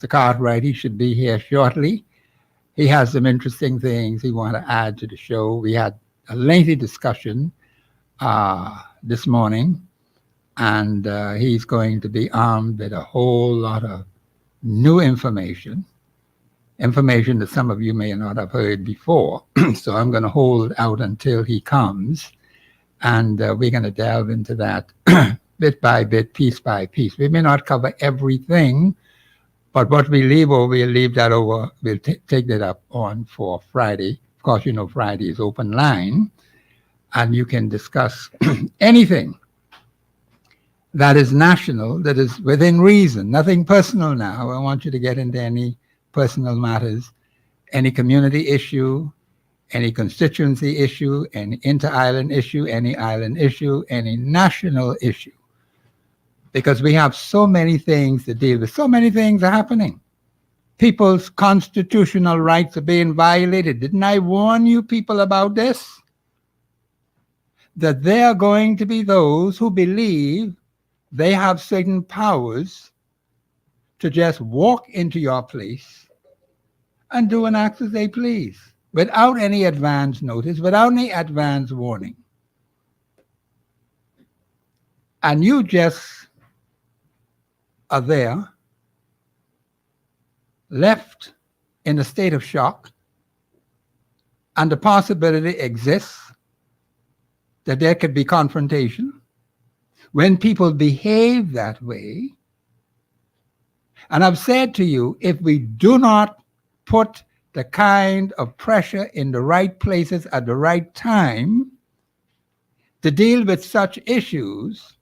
Cartwright. He should be here shortly. He has some interesting things he want to add to the show. We had a lengthy discussion this morning, and he's going to be armed with a whole lot of new information that some of you may not have heard before. So I'm going to hold out until he comes, and we're going to delve into that bit by bit, piece by piece. We may not cover everything, but what we leave over, we'll leave that over. We'll take that up on for Friday. Of course, you know Friday is open line, and you can discuss anything that is national, that is within reason, nothing personal now. I don't want you to get into any personal matters, any community issue, any constituency issue, any inter-island issue, any island issue, any national issue. Because we have so many things to deal with. So many things are happening. People's constitutional rights are being violated. Didn't I warn you people about this? That there are going to be those who believe they have certain powers to just walk into your place and do and act as they please, without any advance notice, without any advance warning. And you just are there, left in a state of shock, and the possibility exists that there could be confrontation when people behave that way. And I've said to you, if we do not put the kind of pressure in the right places at the right time to deal with such issues,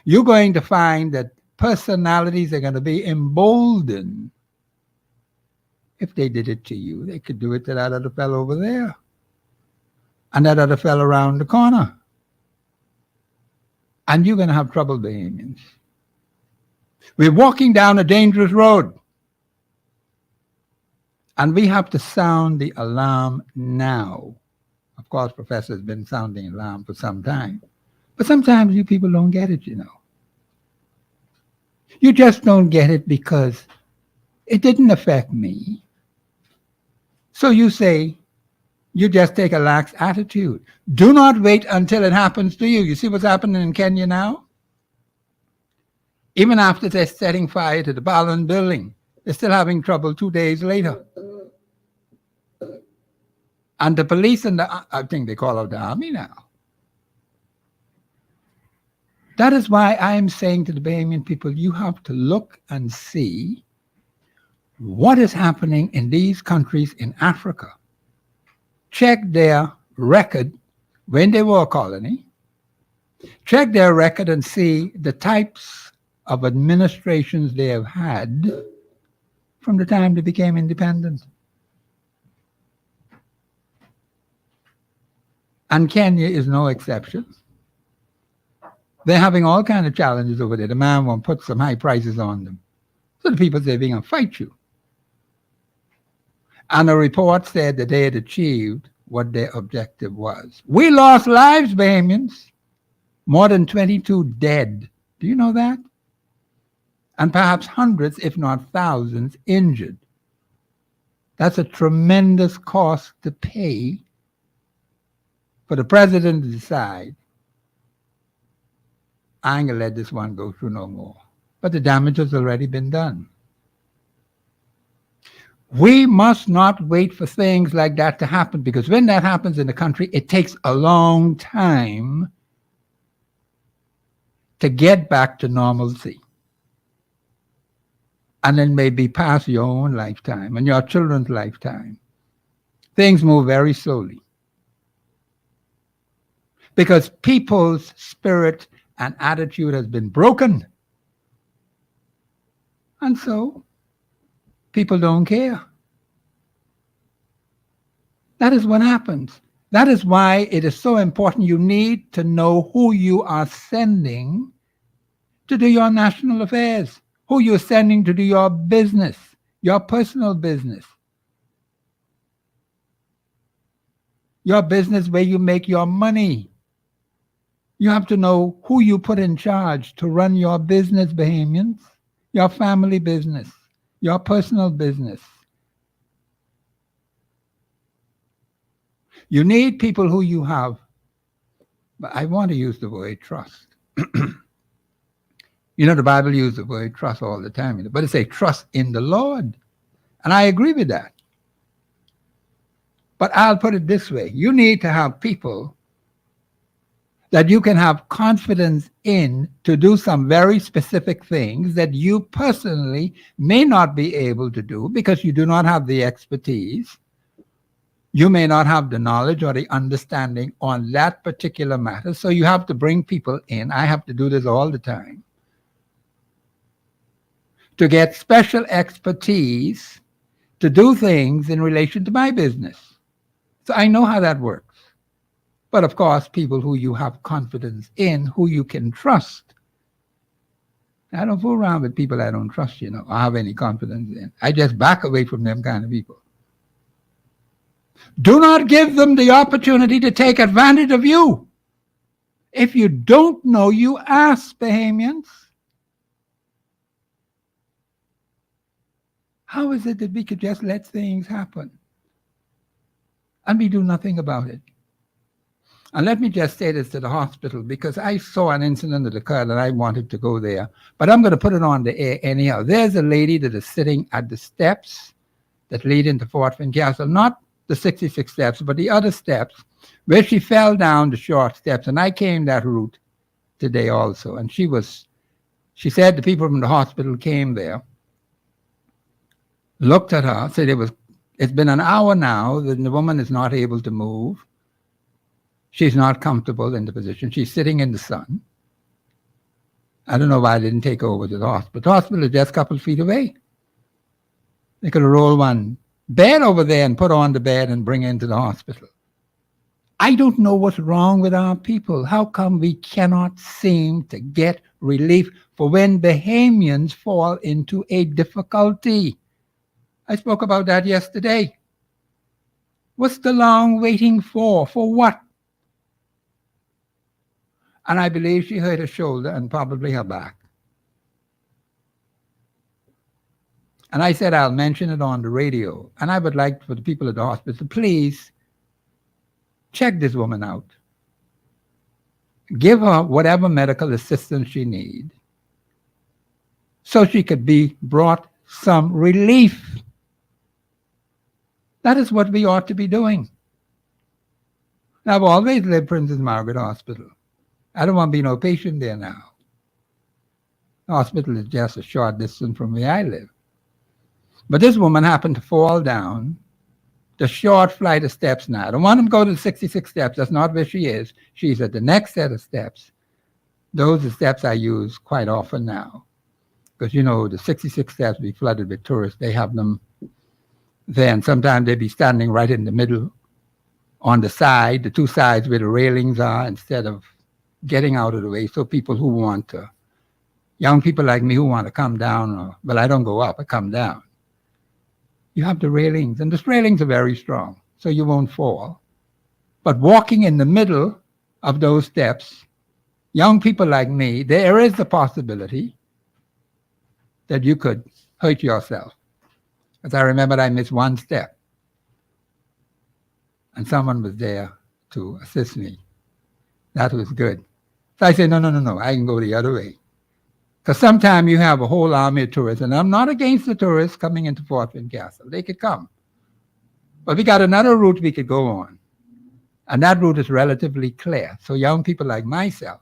you're going to find that personalities are going to be emboldened. If they did it to you, they could do it to that other fellow over there and that other fellow around the corner. And you're going to have trouble, Bahamians. We're walking down a dangerous road. And we have to sound the alarm now. Of course, Professor has been sounding alarm for some time. But sometimes you people don't get it, you know. You just don't get it because it didn't affect me. So you say, you just take a lax attitude. Do not wait until it happens to you. You see what's happening in Kenya now? Even after they're setting fire to the Parliament building, they're still having trouble 2 days later. And the police and I think they call out the army now. That is why I am saying to the Bahamian people, you have to look and see what is happening in these countries in Africa. Check their record when they were a colony. Check their record and see the types of administrations they have had from the time they became independent. And Kenya is no exception. They're having all kinds of challenges over there. The man won't put some high prices on them. So the people say they're going to fight you. And a report said that they had achieved what their objective was. We lost lives, Bahamians. More than 22 dead. Do you know that? And perhaps hundreds, if not thousands, injured. That's a tremendous cost to pay for the president to decide, I ain't gonna let this one go through no more. But the damage has already been done. We must not wait for things like that to happen, because when that happens in the country, it takes a long time to get back to normalcy. And then maybe past your own lifetime and your children's lifetime. Things move very slowly. Because people's spirit and attitude has been broken. And so, people don't care. That is what happens. That is why it is so important. You need to know who you are sending to do your national affairs, who you're sending to do your business, your personal business, your business where you make your money. You have to know who you put in charge to run your business, Bahamians, your family business, Your personal business. You need people who you have. But I want to use the word trust. The Bible uses the word trust all the time, but it says trust in the Lord. And I agree with that. But I'll put it this way. You need to have people that you can have confidence in to do some very specific things that you personally may not be able to do because you do not have the expertise. You may not have the knowledge or the understanding on that particular matter. So you have to bring people in. I have to do this all the time to get special expertise to do things in relation to my business. So I know how that works. But of course, people who you have confidence in, who you can trust. I don't fool around with people I don't trust, or have any confidence in. I just back away from them kind of people. Do not give them the opportunity to take advantage of you. If you don't know, you ask, Bahamians. How is it that we could just let things happen and we do nothing about it? And let me just say this to the hospital, because I saw an incident that occurred and I wanted to go there, but I'm going to put it on the air anyhow. There's a lady that is sitting at the steps that lead into Fort Finn Castle, not the 66 steps, but the other steps, where she fell down the short steps. And I came that route today also. And she she said the people from the hospital came there, looked at her, said it's been an hour now that the woman is not able to move. She's not comfortable in the position. She's sitting in the sun. I don't know why I didn't take her over to the hospital. The hospital is just a couple of feet away. They could have rolled one bed over there and put her on the bed and bring her into the hospital. I don't know what's wrong with our people. How come we cannot seem to get relief for when Bahamians fall into a difficulty? I spoke about that yesterday. What's the long waiting for? For what? And I believe she hurt her shoulder and probably her back. And I said I'll mention it on the radio. And I would like for the people at the hospital, please check this woman out. Give her whatever medical assistance she needs so she could be brought some relief. That is what we ought to be doing. Now, I've always lived Princess Margaret Hospital. I don't want to be no patient there now. The hospital is just a short distance from where I live. But this woman happened to fall down the short flight of steps now. I don't want them to go to the 66 steps. That's not where she is. She's at the next set of steps. Those are steps I use quite often now. Because, the 66 steps be flooded with tourists. They have them there. And sometimes they be standing right in the middle on the side, the two sides where the railings are, instead of getting out of the way. So people who want to, young people like me who want to come down, I don't go up, I come down. You have the railings, and the railings are very strong, so you won't fall. But walking in the middle of those steps, young people like me, there is the possibility that you could hurt yourself. As I remember, I missed one step, and someone was there to assist me. That was good. So I said, no, I can go the other way. Because sometimes you have a whole army of tourists, and I'm not against the tourists coming into Fort Finn Castle. They could come. But we got another route we could go on. And that route is relatively clear. So young people like myself,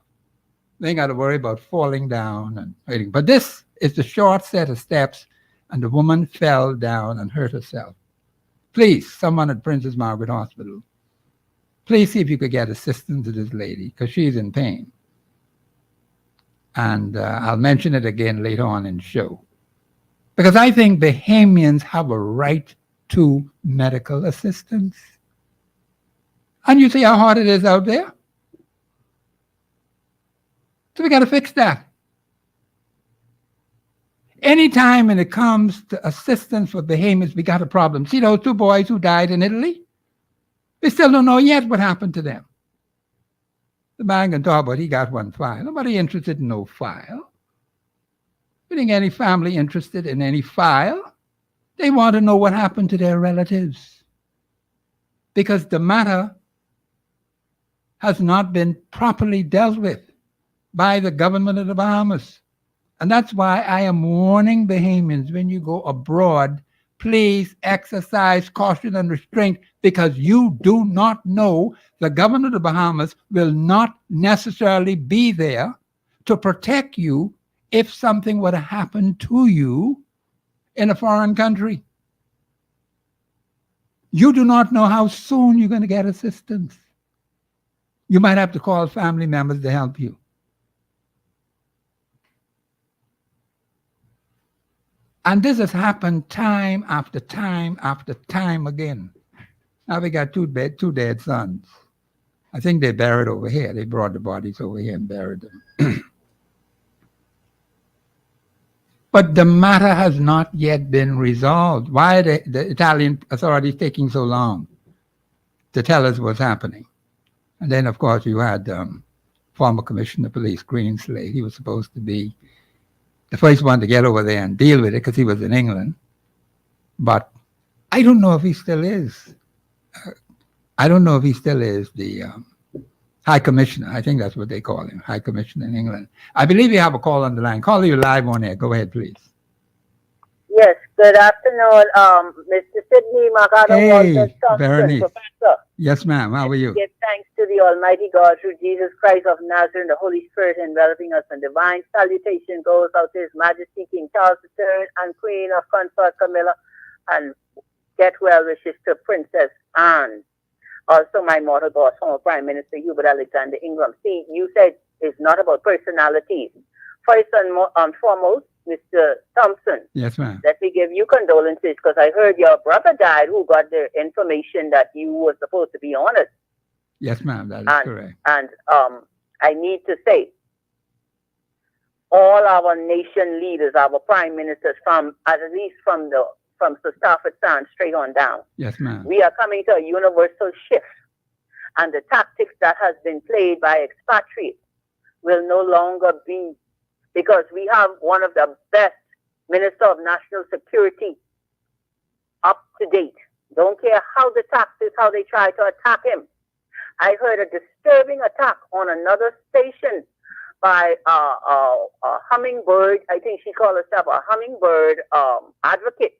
they ain't got to worry about falling down and hurting. But this is the short set of steps, and the woman fell down and hurt herself. Please, someone at Princess Margaret Hospital, please see if you could get assistance to this lady, because she's in pain. And I'll mention it again later on in the show. Because I think Bahamians have a right to medical assistance. And you see how hard it is out there? So we got to fix that. Anytime when it comes to assistance for Bahamians, we got a problem. See those two boys who died in Italy? We still don't know yet what happened to them. The man can talk about he got one file. Nobody interested in no file. You think any family interested in any file? They want to know what happened to their relatives because the matter has not been properly dealt with by the government of the Bahamas. And that's why I am warning Bahamians when you go abroad, please exercise caution and restraint because you do not know the government of the Bahamas will not necessarily be there to protect you if something were to happen to you in a foreign country. You do not know how soon you're going to get assistance. You might have to call family members to help you. And this has happened time after time after time again. Now we got two dead sons. I think they buried over here. They brought the bodies over here and buried them. But the matter has not yet been resolved. Why are the Italian authorities taking so long to tell us what's happening? And then, of course, you had former Commissioner of Police, Greenslade. He was supposed to be the first one to get over there and deal with it because he was in England. But I don't know if he still is. I don't know if he still is the High Commissioner. I think that's what they call him, High Commissioner in England. I believe you have a call on the line. Call you live on air. Go ahead, please. Yes, good afternoon, Mr. Sidney Magada Walter Thompson, Berenice. Professor. Yes, ma'am. How are you? Give thanks to the Almighty God through Jesus Christ of Nazareth and the Holy Spirit enveloping us, and divine salutation goes out to His Majesty King Charles III and Queen of Consort Camilla, and get well wishes to Princess Anne. Also, my mortal boss, former Prime Minister Hubert Alexander Ingram. See, you said it's not about personalities. First and foremost, Mr. Thompson. Yes, ma'am. Let me give you condolences because I heard your brother died who got the information that you were supposed to be honest. Yes, ma'am. That is correct. And I need to say, all our nation leaders, our prime ministers, from at least from Sir Stafford Sands straight on down. Yes, ma'am. We are coming to a universal shift, and the tactics that has been played by expatriates will no longer be, because we have one of the best Minister of National Security up to date. Don't care how the tactics, how they try to attack him. I heard a disturbing attack on another station by a hummingbird. I think she called herself a hummingbird advocate.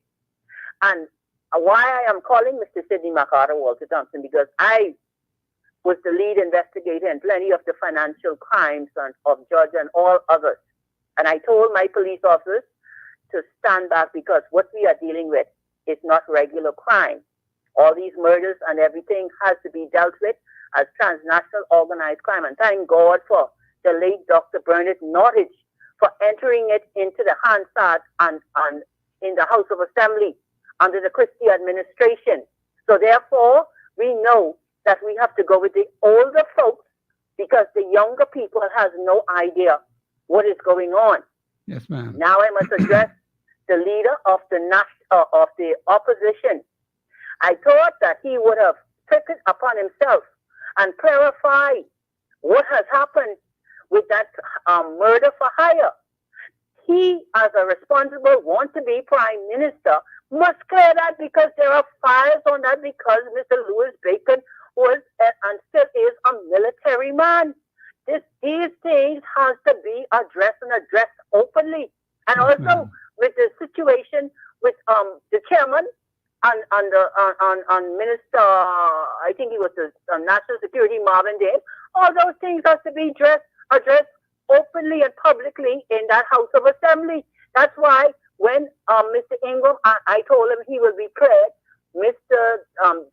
And why I am calling Mr. Sidney MacArthur Walter Thompson, because I was the lead investigator in plenty of the financial crimes of Judge and all others. And I told my police officers to stand back because what we are dealing with is not regular crime. All these murders and everything has to be dealt with as transnational organized crime. And thank God for the late Dr. Bernard Nottage for entering it into the Hansard and in the House of Assembly under the Christie administration. So therefore, we know that we have to go with the older folks because the younger people has no idea what is going on. Yes, ma'am. Now I must address the leader of the opposition. I thought that he would have taken upon himself and clarify what has happened with that murder for hire. He, as a responsible, want-to-be prime minister, must clear that because there are files on that because Mr. Louis Bacon was and still is a military man. These things has to be addressed openly. And also with the situation with the chairman and Minister, I think he was the National Security, Marvin Dale. All those things has to be addressed openly and publicly in that House of Assembly. That's why when Mr. Ingram, I told him he will be cleared, Mr.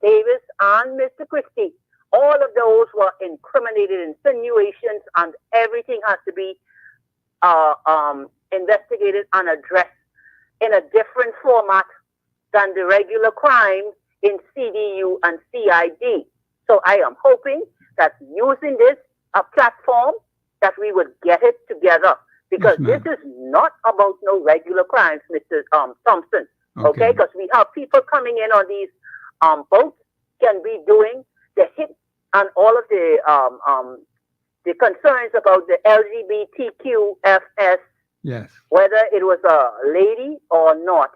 Davis and Mr. Christie, all of those were incriminated insinuations, and everything has to be investigated and addressed in a different format than the regular crime in CDU and CID. So I am hoping that using this platform, that we would get it together, because this is not about no regular crimes, Mr. Thompson. Okay, because we have people coming in on these boats, can be doing the hit and all of the concerns about the LGBTQFS, yes, whether it was a lady or not.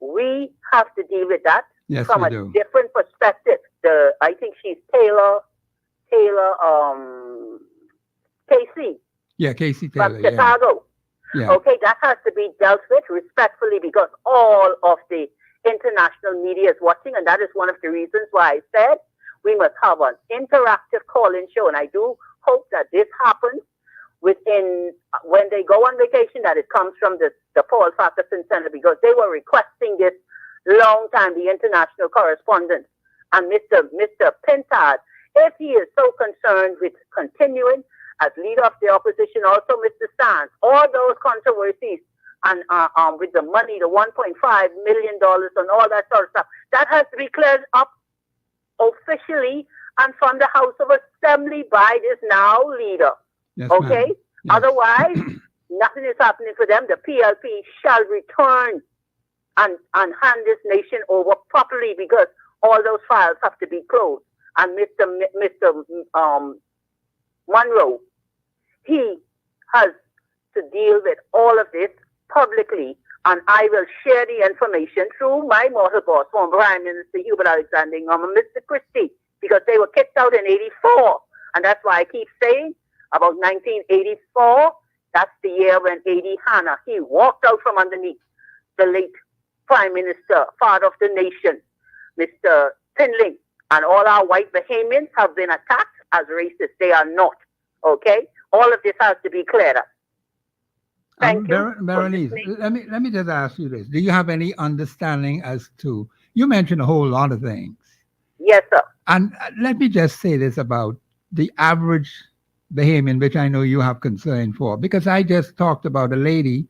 we have to deal with that Yes, from we a do. different perspective. I think she's Taylor, Casey Yeah, Casey from Taylor. Yeah, Chicago. yeah. Okay, that has to be dealt with respectfully because all of the international media is watching, and that is one of the reasons why I said we must have an interactive call-in show. And I do hope that this happens within when they go on vacation, that it comes from the Paul Ferguson Center because they were requesting this long time, the international correspondent. And Mr. Pintard, if he is so concerned with continuing as leader of the opposition, also Mr. Sands, all those controversies and with the money, the $1.5 million and all that sort of stuff, that has to be cleared up officially and from the House of Assembly by this now leader. Yes, okay? ma'am. Yes. Otherwise, nothing is happening for them. The PLP shall return and hand this nation over properly because all those files have to be closed. And Mr. Monroe, he has to deal with all of this publicly, and I will share the information through my mortal boss, former Prime Minister Hubert Alexander Ingham and Mr. Christie, because they were kicked out in '84, and that's why I keep saying about 1984. That's the year when A.D. Hanna, he walked out from underneath the late Prime Minister, father of the nation, Mr. Tinling, and all our white Bahamians have been attacked as racist. They are not. Okay? All of this has to be cleared up. Thank you. Berenice, let me just ask you this. Do you have any understanding as to, you mentioned a whole lot of things. Yes, sir. And let me just say this about the average Bahamian, which I know you have concern for, because I just talked about a lady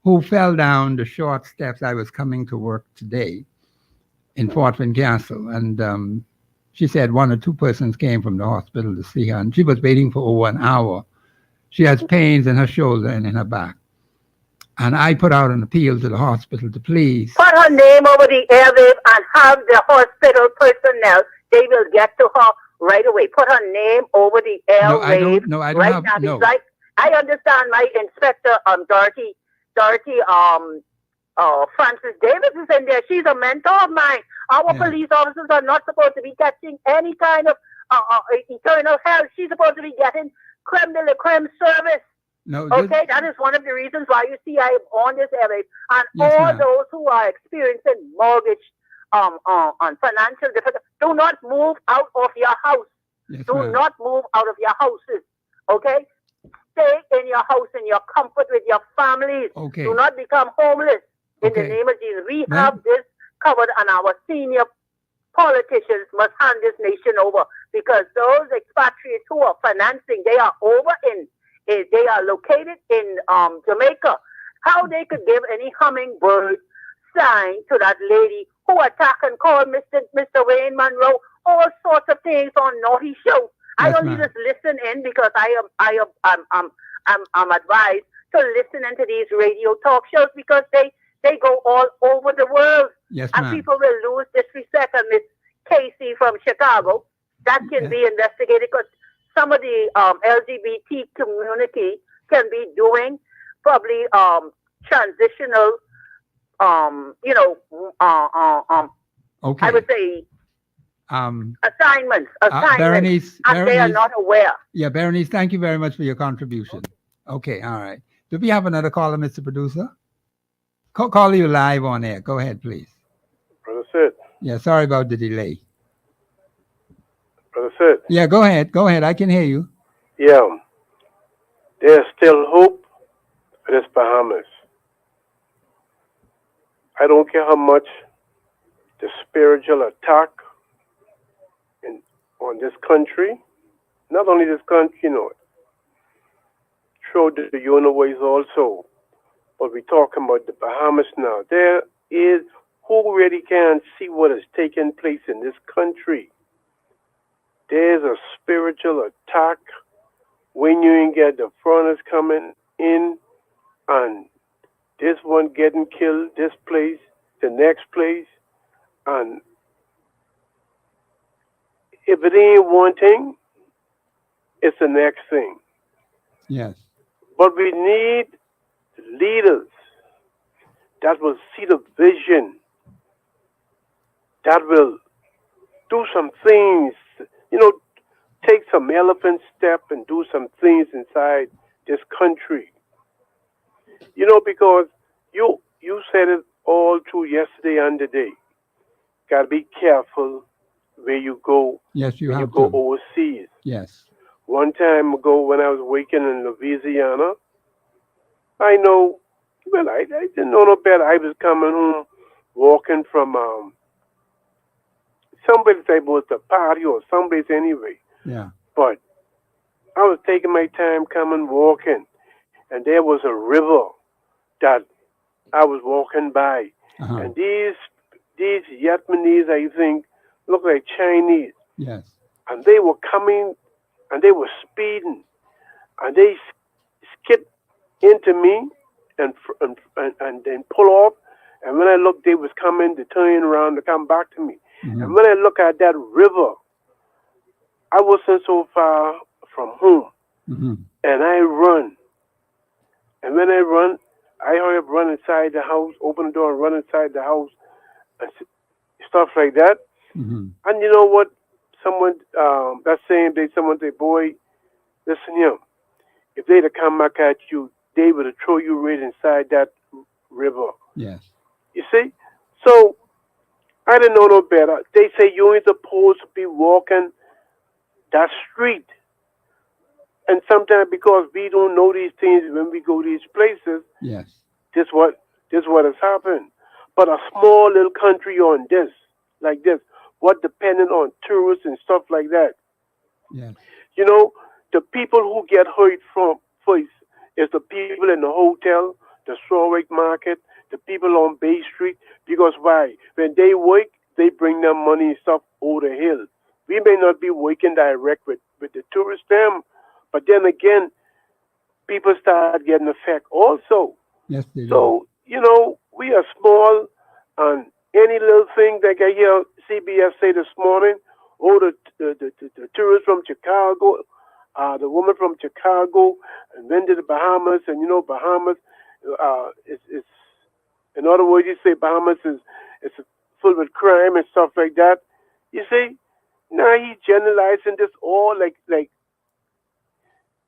who fell down the short steps. I was coming to work today in Fort Wayne Castle, and she said one or two persons came from the hospital to see her, and she was waiting for over an hour. She has pains in her shoulder and in her back. And I put out an appeal to the hospital to please put her name over the airwave and have the hospital personnel, they will get to her right away. Put her name over the airwave. No, I don't right have, now. no. Like, I understand my inspector, Dorothy, Francis Davis is in there. She's a mentor of mine. Our police officers are not supposed to be catching any kind of eternal hell. She's supposed to be getting creme de la creme service. No, okay, that is one of the reasons why you see I am on this airwave. And yes, all ma'am. those who are experiencing mortgage on financial difficulty, do not move out of your house. Yes, do ma'am. not move out of your houses. Okay? Stay in your house in your comfort with your families. Okay. Do not become homeless. In Okay. the name of Jesus. We have this covered, and our senior politicians must hand this nation over because those expatriates who are financing, they are they are located in Jamaica. How they could give any hummingbird sign to that lady who attacked and called Mr. Wayne Monroe all sorts of things on Naughty Show. I Yes, only ma'am. just listen in because I'm advised to listen into these radio talk shows because they go all over the world. Yes, And ma'am. people will lose disrespect. And Miss Casey from Chicago, that can be investigated because some of the LGBT community can be doing probably transitional, Okay. I would say assignments, Berenice, and they are not aware. Yeah, Berenice, thank you very much for your contribution. Okay, all right. Do we have another caller, Mr. Producer? Call you live on air. Go ahead, please. Brother Sid. Yeah, sorry about the delay. Brother Sid. Yeah, go ahead. Go ahead. I can hear you. Yeah. There's still hope for this Bahamas. I don't care how much the spiritual attack on this country, not only this country, throughout the universe also, but we're talking about the Bahamas now. There is, who really can see what is taking place in this country? There's a spiritual attack when you ain't get the foreigners coming in and this one getting killed, this place, the next place, and if it ain't one thing, it's the next thing. Yes. But we need leaders that will see the vision, that will do some things, take some elephant step and do some things inside this country. Because you said it all through yesterday and today. Gotta be careful where you go Yes, you when you have go to. overseas. Yes. One time ago when I was working in Louisiana, I know, well, I didn't know no better. I was coming home walking from someplace, I was a party or someplace anyway. Yeah. But I was taking my time coming walking, and there was a river that I was walking by. Uh-huh. And these Vietnamese, I think, look like Chinese. Yes. And they were coming, and they were speeding, and they skipped into me and then pull off. And when I looked, they was coming to turn around to come back to me. Mm-hmm. And when I look at that river, I wasn't so far from home. Mm-hmm. And I run. And when I run, I hurry up, run inside the house, open the door and run inside the house, and stuff like that. Mm-hmm. And you know what? Someone, that same day, someone said, boy, listen here. If they'd have come back at you, they would have throw you right inside that river. Yes. You see? So, I didn't know no better. They say you ain't supposed to be walking that street. And sometimes because we don't know these things when we go these places, Yes. this what has happened. But a small little country on this, like this, what dependent on tourists and stuff like that. Yes. The people who get hurt from first is the people in the hotel, the Strawweight Market, the people on Bay Street. Because why? When they work, they bring their money and stuff over the hill. We may not be working direct with the tourists them, but then again, people start getting affected also. Yes, they do. So, we are small, and any little thing that I hear CBS say this morning, the tourists from Chicago, the woman from Chicago, and then to the Bahamas, and Bahamas is in other words, you say Bahamas is full with crime and stuff like that. You see, now he's generalizing this all like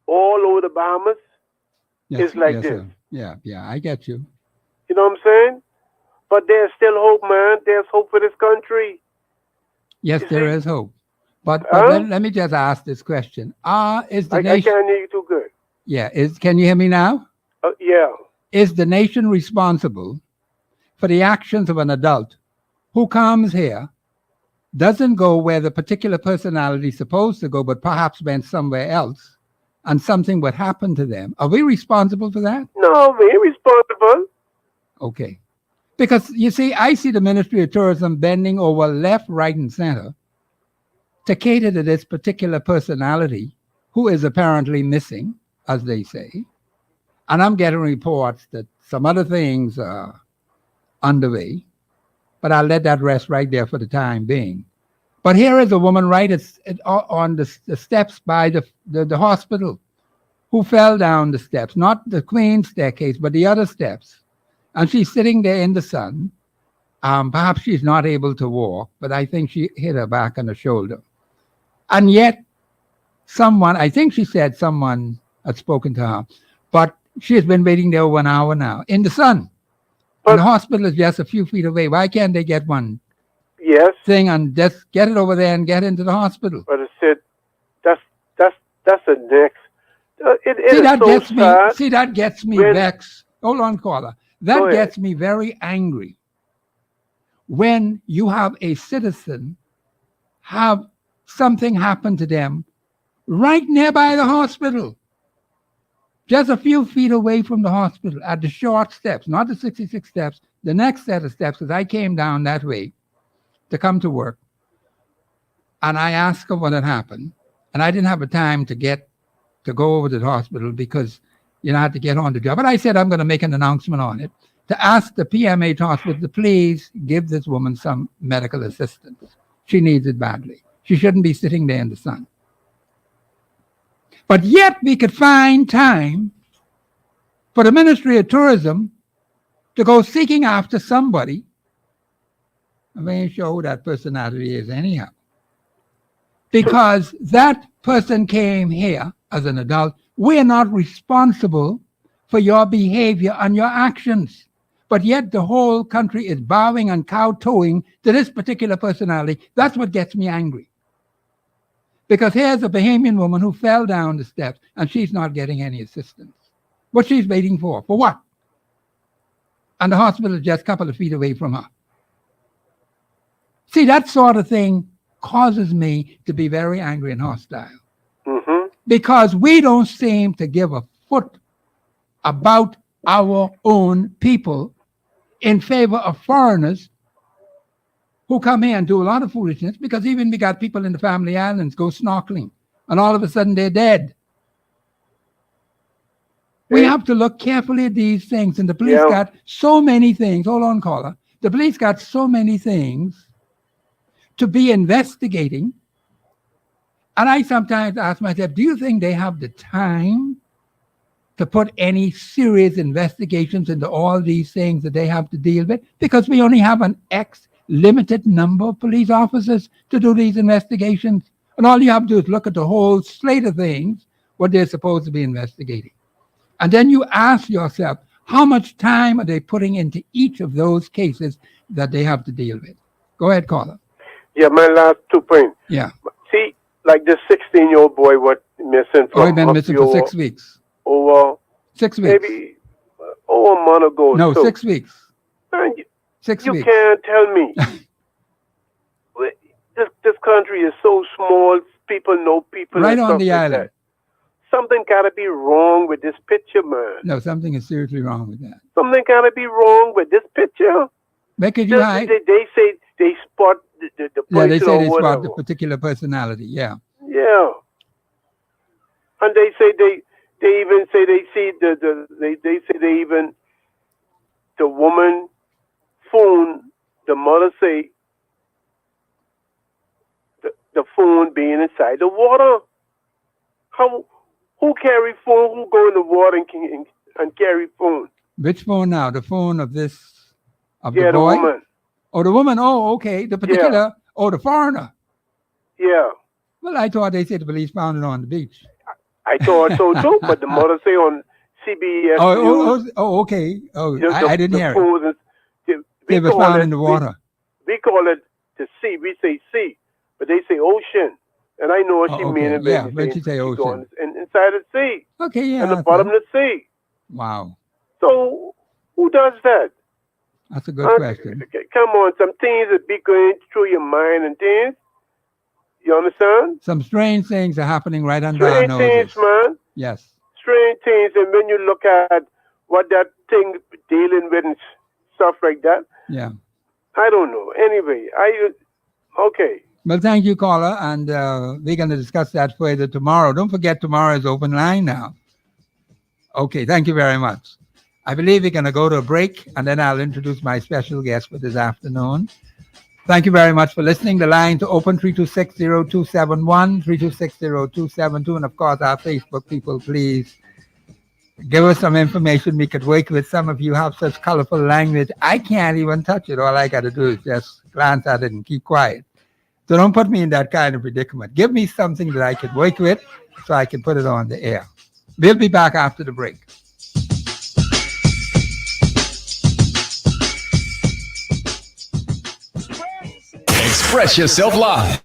all over the Bahamas. Yes, It's like yes, this. sir. Yeah, I get you. You know what I'm saying? But there's still hope, man. There's hope for this country. Yes, You there see? is hope. But Huh? let me just ask this question. Is the I nation can't hear you too good. can you hear me now? Yeah. Is the nation responsible for the actions of an adult who comes here, doesn't go where the particular personality is supposed to go, but perhaps went somewhere else, and something would happen to them? Are we responsible for that? No, we're responsible. Okay. Because you see, I see the Ministry of Tourism bending over left, right, and center to cater to this particular personality who is apparently missing, as they say. And I'm getting reports that some other things are underway, but I'll let that rest right there for the time being. But here is a woman right on the steps by the hospital who fell down the steps, not the Queen's staircase, but the other steps. And she's sitting there in the sun. Perhaps she's not able to walk, but I think she hit her back on the shoulder. And yet, I think she said someone had spoken to her, but she has been waiting there over an hour now in the sun. And the hospital is just a few feet away. Why can't they get one thing and just get it over there and get into the hospital? But I said, that's the next. That gets me vexed. Hold on, caller. That gets me very angry when you have a citizen have something happen to them right nearby the hospital, just a few feet away from the hospital at the short steps, not the 66 steps, the next set of steps, because I came down that way to come to work. And I asked her what had happened. And I didn't have the time to go over to the hospital because I had to get on the job. But I said, I'm going to make an announcement on it to ask the PMH hospital to please give this woman some medical assistance. She needs it badly. She shouldn't be sitting there in the sun. But yet we could find time for the Ministry of Tourism to go seeking after somebody. I'm not sure who that personality is anyhow. Because that person came here as an adult. We're not responsible for your behavior and your actions. But yet the whole country is bowing and kowtowing to this particular personality. That's what gets me angry. Because here's a Bahamian woman who fell down the steps and she's not getting any assistance. What she's waiting for? For what? And the hospital is just a couple of feet away from her. See, that sort of thing causes me to be very angry and hostile. Mm-hmm. Because we don't seem to give a foot about our own people in favor of foreigners who come here and do a lot of foolishness, because even we got people in the family islands go snorkeling and all of a sudden they're dead. We have to look carefully at these things, and the police got so many things. Hold on, caller. The police got so many things to be investigating. And I sometimes ask myself, do you think they have the time to put any serious investigations into all these things that they have to deal with? Because we only have an X limited number of police officers to do these investigations. And all you have to do is look at the whole slate of things, what they're supposed to be investigating. And then you ask yourself, how much time are they putting into each of those cases that they have to deal with? Go ahead, caller. Yeah, my last 2 points. Yeah. See, like this 16-year-old boy, what missing from he's been missing for 6 weeks. Over 6 weeks. Maybe over a month ago. No, 6 weeks. And 6 weeks. You can't tell me. This country is so small. People know people. Right on the like island. That. Something got to be wrong with this picture, man. No, something is seriously wrong with that. Something got to be wrong with this picture. Because you hide. They say they spot the person. Yeah, they say they spot the particular personality. Yeah. Yeah. And they say they even say they see they say they even the woman phone, the mother say the phone being inside the water. Who carry phone? Who go in the water and carry phone? Which phone now? The phone of this of the boy? The woman. Oh, the woman. Oh, okay. The particular. Yeah. Oh, the foreigner. Yeah. Well, I thought they said the police found it on the beach. I thought so too, but the mother say on CBS. Oh, okay. Oh, I didn't hear it. They were found in the water. We call it the sea. We say sea, but they say ocean. And I know what she means. Yeah, when she say ocean. Inside the sea. Okay, yeah. And the bottom of the sea. Wow. So who does that? That's a good question. Come on, some things that be going through your mind and things. You understand? Some strange things are happening right under our noses. Strange things, man. Yes. Strange things, and when you look at what that thing dealing with and stuff like that. Yeah. I don't know. Anyway, okay. Well, thank you, caller, and we're going to discuss that further tomorrow. Don't forget, tomorrow is open line now. Okay, thank you very much. I believe we're going to go to a break, and then I'll introduce my special guest for this afternoon. Thank you very much for listening. The line to open 326-0271, 326-0272, and of course our Facebook people, please give us some information we could work with. Some of you have such colorful language. I can't even touch it. All I got to do is just glance at it and keep quiet. So don't put me in that kind of predicament. Give me something that I could work with so I can put it on the air. We'll be back after the break. Express yourself live.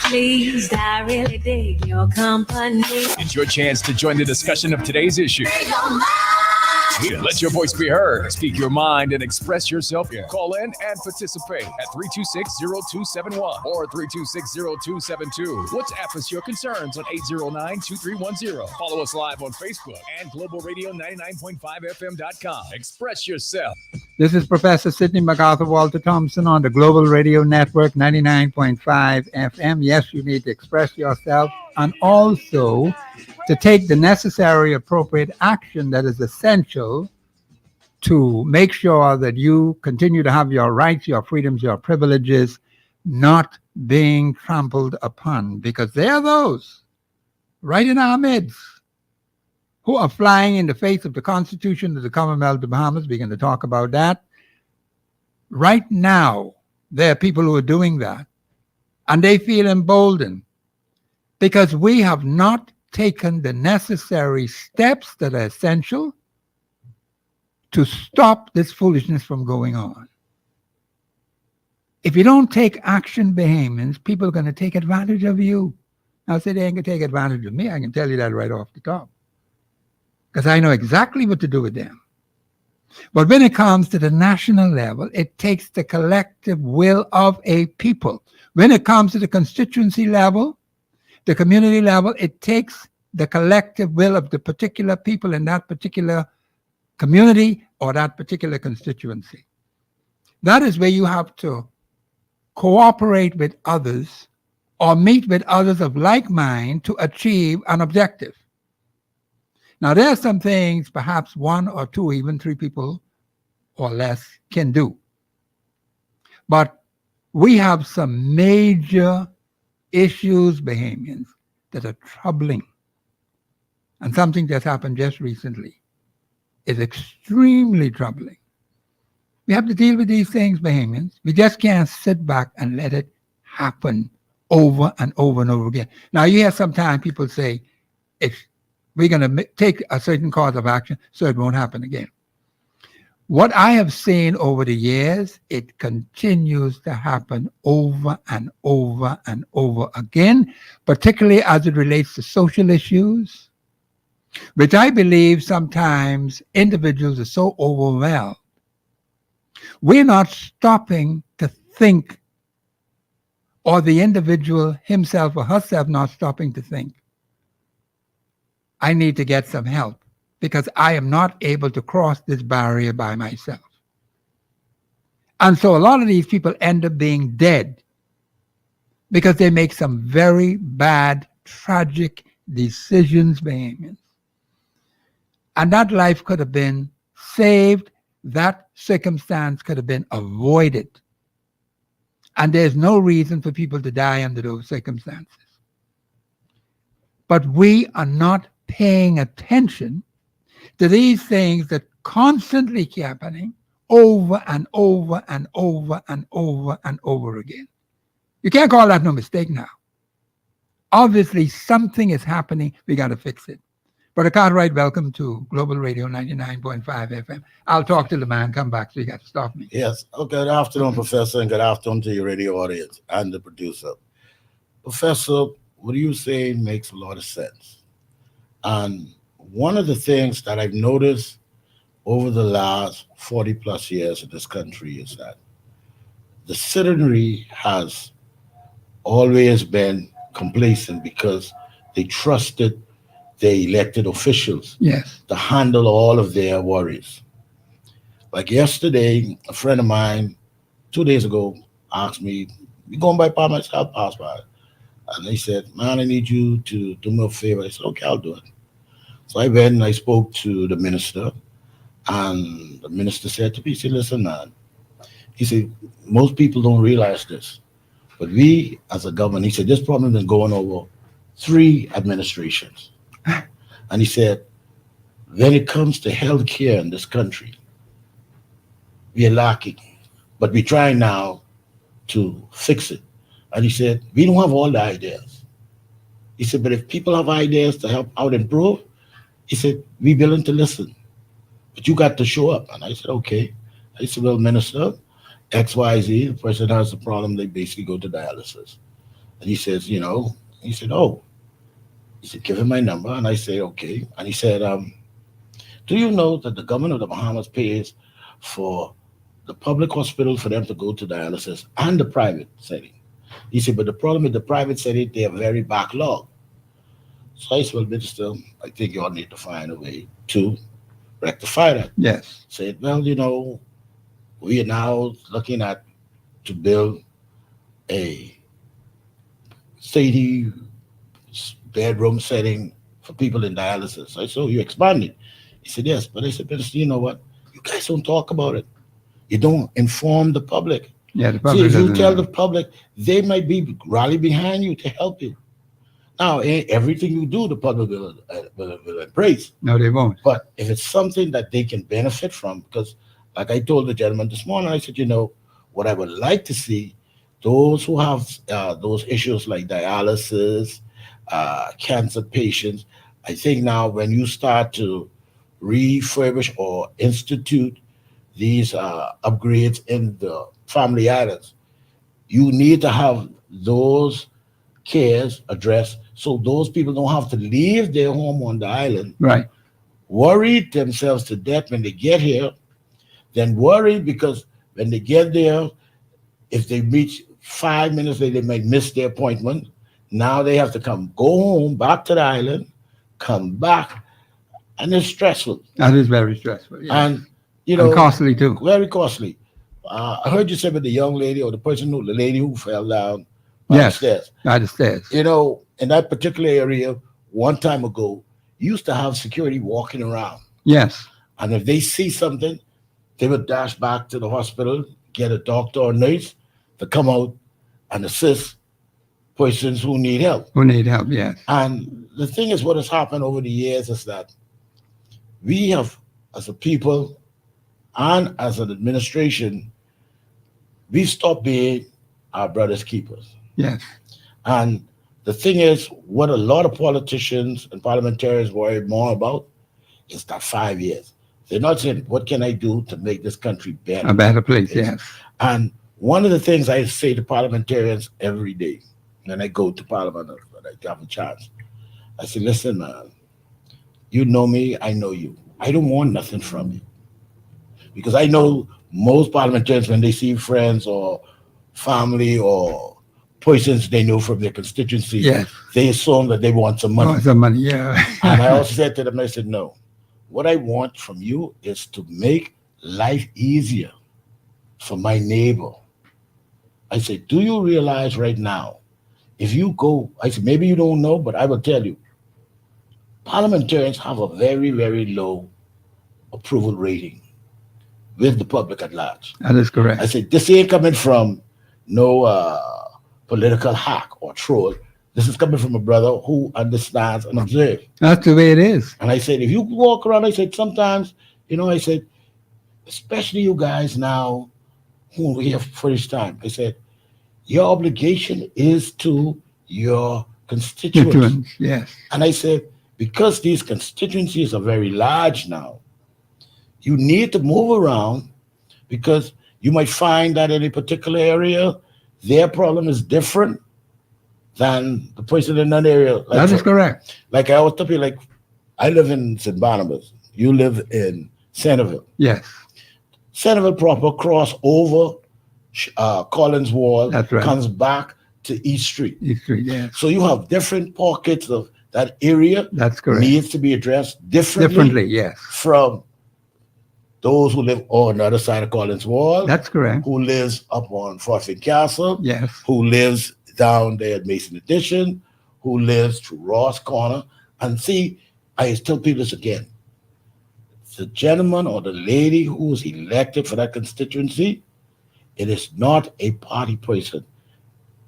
pleased. I really dig your company. It's your chance to join the discussion of today's issue. Let your voice be heard. Speak your mind and express yourself. Call in and participate at 326-0271 or 326-0272. WhatsApp us your concerns on 809-2310. Follow us live on Facebook and Global Radio 99.5FM.com. Express yourself. This is Professor Sidney MacArthur Walter Thompson on the Global Radio Network 99.5 FM. Yes, you need to express yourself and also to take the necessary appropriate action that is essential to make sure that you continue to have your rights, your freedoms, your privileges not being trampled upon, because there are those right in our midst who are flying in the face of the Constitution of the Commonwealth of the Bahamas. We're going to talk about that. Right now, there are people who are doing that, and they feel emboldened because we have not taken the necessary steps that are essential to stop this foolishness from going on. If you don't take action, Bahamians, people are going to take advantage of you. I'll say they ain't going to take advantage of me. I can tell you that right off the top, because I know exactly what to do with them. But when it comes to the national level, it takes the collective will of a people. When it comes to the constituency level, the community level, it takes the collective will of the particular people in that particular community or that particular constituency. That is where you have to cooperate with others or meet with others of like mind to achieve an objective. Now, there are some things perhaps one or two, even three people or less can do. But we have some major issues, Bahamians, that are troubling. And something that's happened just recently is extremely troubling. We have to deal with these things, Bahamians. We just can't sit back and let it happen over and over and over again. Now, you hear sometimes people say, if we're going to take a certain course of action so it won't happen again. What I have seen over the years, it continues to happen over and over and over again, particularly as it relates to social issues, which I believe sometimes individuals are so overwhelmed. We're not stopping to think, or the individual himself or herself not stopping to think, I need to get some help because I am not able to cross this barrier by myself. And so a lot of these people end up being dead because they make some very bad, tragic decisions, Bahamians. And that life could have been saved. That circumstance could have been avoided. And there's no reason for people to die under those circumstances. But we are not paying attention to these things that constantly keep happening over and over and over and over and over again. You can't call that no mistake now. Obviously, something is happening. We got to fix it. Brother Cartwright, welcome to Global Radio 99.5 FM. I'll talk to the man, come back, so you got to stop me. Yes. Oh, good afternoon, Professor, and good afternoon to your radio audience and the producer. Professor, what you saying makes a lot of sense. And one of the things that I've noticed over the last 40 plus years in this country is that the citizenry has always been complacent because they trusted their elected officials to handle all of their worries. Like yesterday, a friend of mine, 2 days ago, asked me, "You going by myself?" Passed by. And they said, "Man, I need you to do me a favor." I said, "Okay, I'll do it." So I went and I spoke to the minister, and the minister said to me, he said, "Listen, man," he said, "most people don't realize this, but we as a government," he said, "this problem has been going over 3 administrations." And he said, "When it comes to health care in this country, we are lacking, but we're trying now to fix it." And he said, "We don't have all the ideas." He said, "But if people have ideas to help out improve," he said, "we're willing to listen, but you got to show up." And I said, "Okay." I said, "Well, Minister, XYZ, the person has a problem, they basically go to dialysis. And he says, he said, oh, he said, give him my number. And I said, okay. And he said, do you know that the government of the Bahamas pays for the public hospital for them to go to dialysis and the private setting? He said, but the problem with the private setting, they are very backlogged. So I said, well, Minister, I think you all need to find a way to rectify that. Yes. Said, well, we are now looking at to build a 30 bedroom setting for people in dialysis. I said, oh, you expanded. He said, yes. But I said, Minister, you know what? You guys don't talk about it. You don't inform the public. Yeah, the See, public if you doesn't tell know. the public, they might be rally behind you to help you. Now, everything you do, the public will embrace. No, they won't. But if it's something that they can benefit from, because like I told the gentleman this morning, I said, what I would like to see, those who have those issues like dialysis, cancer patients, I think now when you start to refurbish or institute these upgrades in the family islands, you need to have those cares addressed so those people don't have to leave their home on the island, Right. worry themselves to death when they get here, then worry because when they get there, if they reach 5 minutes late, they might miss their appointment. Now they have to go home, back to the island, come back, and it's stressful. That is very stressful. Yeah. And, And costly too. very costly. I heard you say with the young lady or the lady who fell down Yes. upstairs. By the stairs. In that particular area, one time ago, used to have security walking around. Yes. And if they see something, they would dash back to the hospital, get a doctor or nurse to come out and assist persons who need help. Who need help, yes. And the thing is, what has happened over the years is that we have, as a people and as an administration, we stopped being our brother's keepers. Yes. And the thing is, what a lot of politicians and parliamentarians worry more about is that 5 years. They're not saying, what can I do to make this country better? A better place, yes. And one of the things I say to parliamentarians every day when I go to parliament, when I have a chance, I say, listen, man, you know me, I know you. I don't want nothing from you. Because I know most parliamentarians, when they see friends or family or persons they know from their constituency, Yes. they assume that they want some money. Oh, some money, yeah. And I also said to them, I said, no, what I want from you is to make life easier for my neighbor. I said, do you realize right now, if you go, I said, maybe you don't know, but I will tell you, parliamentarians have a very, very low approval rating with the public at large. That is correct. I said, this ain't coming from no political hack or troll. This is coming from a brother who understands and observes. That's the way it is. And I said, if you walk around, I said, sometimes, I said, especially you guys now who we have first time, I said, your obligation is to your constituents. Yes. And I said, because these constituencies are very large now, you need to move around because you might find that in a particular area, their problem is different than the person in that area. Like That is correct. Like I always tell you, like I live in St. Barnabas. You live in Centerville. Yes. Centerville proper cross over Collins Wall, That's right. comes back to East Street. East Street, yes. So you have different pockets of that area. That's correct. Needs to be addressed differently. Differently, yes. From those who live on the other side of Collins Wall. That's correct. Who lives up on Forfeit Castle. Yes. Who lives down there at Mason Addition. Who lives to Ross Corner. And see, I tell people this again. The gentleman or the lady who is elected for that constituency, it is not a party person.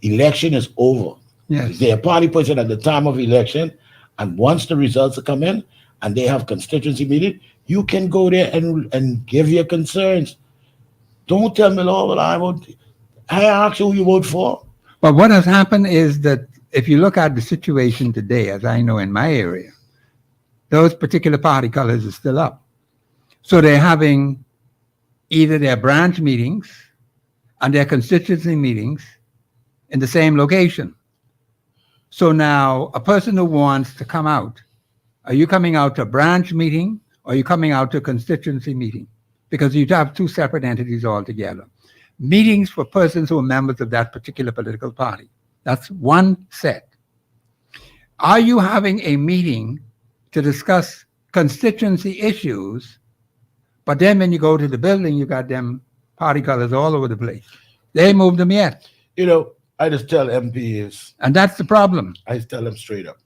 Election is over. Yes. They're a party person at the time of election, and once the results come in and they have constituency meeting, you can go there and give your concerns. Don't tell me, Lord, I ask you who you vote for. But what has happened is that if you look at the situation today, as I know in my area, those particular party colors are still up. So they're having either their branch meetings and their constituency meetings in the same location. So now a person who wants to come out, are you coming out to a branch meeting or are you coming out to a constituency meeting? Because you have two separate entities altogether. Meetings for persons who are members of that particular political party. That's one set. Are you having a meeting to discuss constituency issues, but then when you go to the building, you got them party colors all over the place? They moved them yet. You know, I just tell MPs, And that's the problem. I just tell them straight up.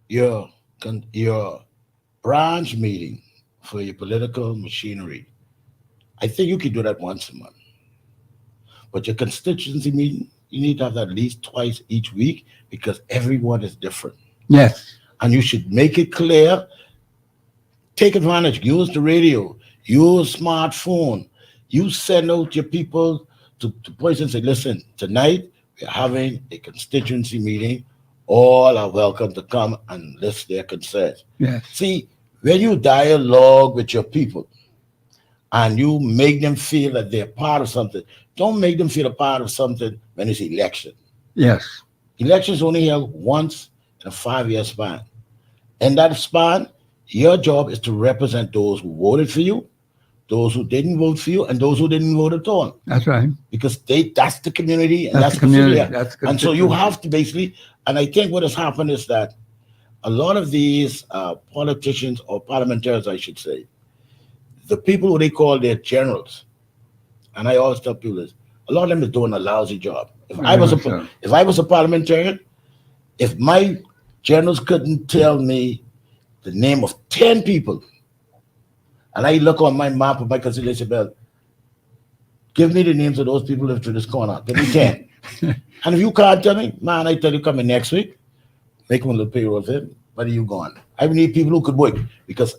Your branch meeting for your political machinery, I think you can do that once a month. But your constituency meeting, you need to have that at least twice each week because everyone is different. Yes. And you should make it clear. Take advantage. Use the radio. Use smartphone. You send out your people to points and say, listen, tonight we're having a constituency meeting. All are welcome to come and list their concerns. Yes. See, when you dialogue with your people and you make them feel that they're part of something, don't make them feel a part of something when it's election. Yes. Elections only held once in a 5-year span. In that span, your job is to represent those who voted for you, those who didn't vote for you, and those who didn't vote at all. That's right. Because that's the community, and That's that's the community. city. That's And so you have to basically, and I think what has happened is that a lot of these politicians or parliamentarians, I should say, the people who they call their generals, and I always tell people this, a lot of them are doing a lousy job. If I was a parliamentarian, if my generals couldn't tell me the name of 10 people, and I look on my map of my constituency belt, give me the names of those people who live through this corner. Give me 10. And if you can't tell me, man, I tell you coming next week, make them a little payroll for him. Where are you going? I need people who could work because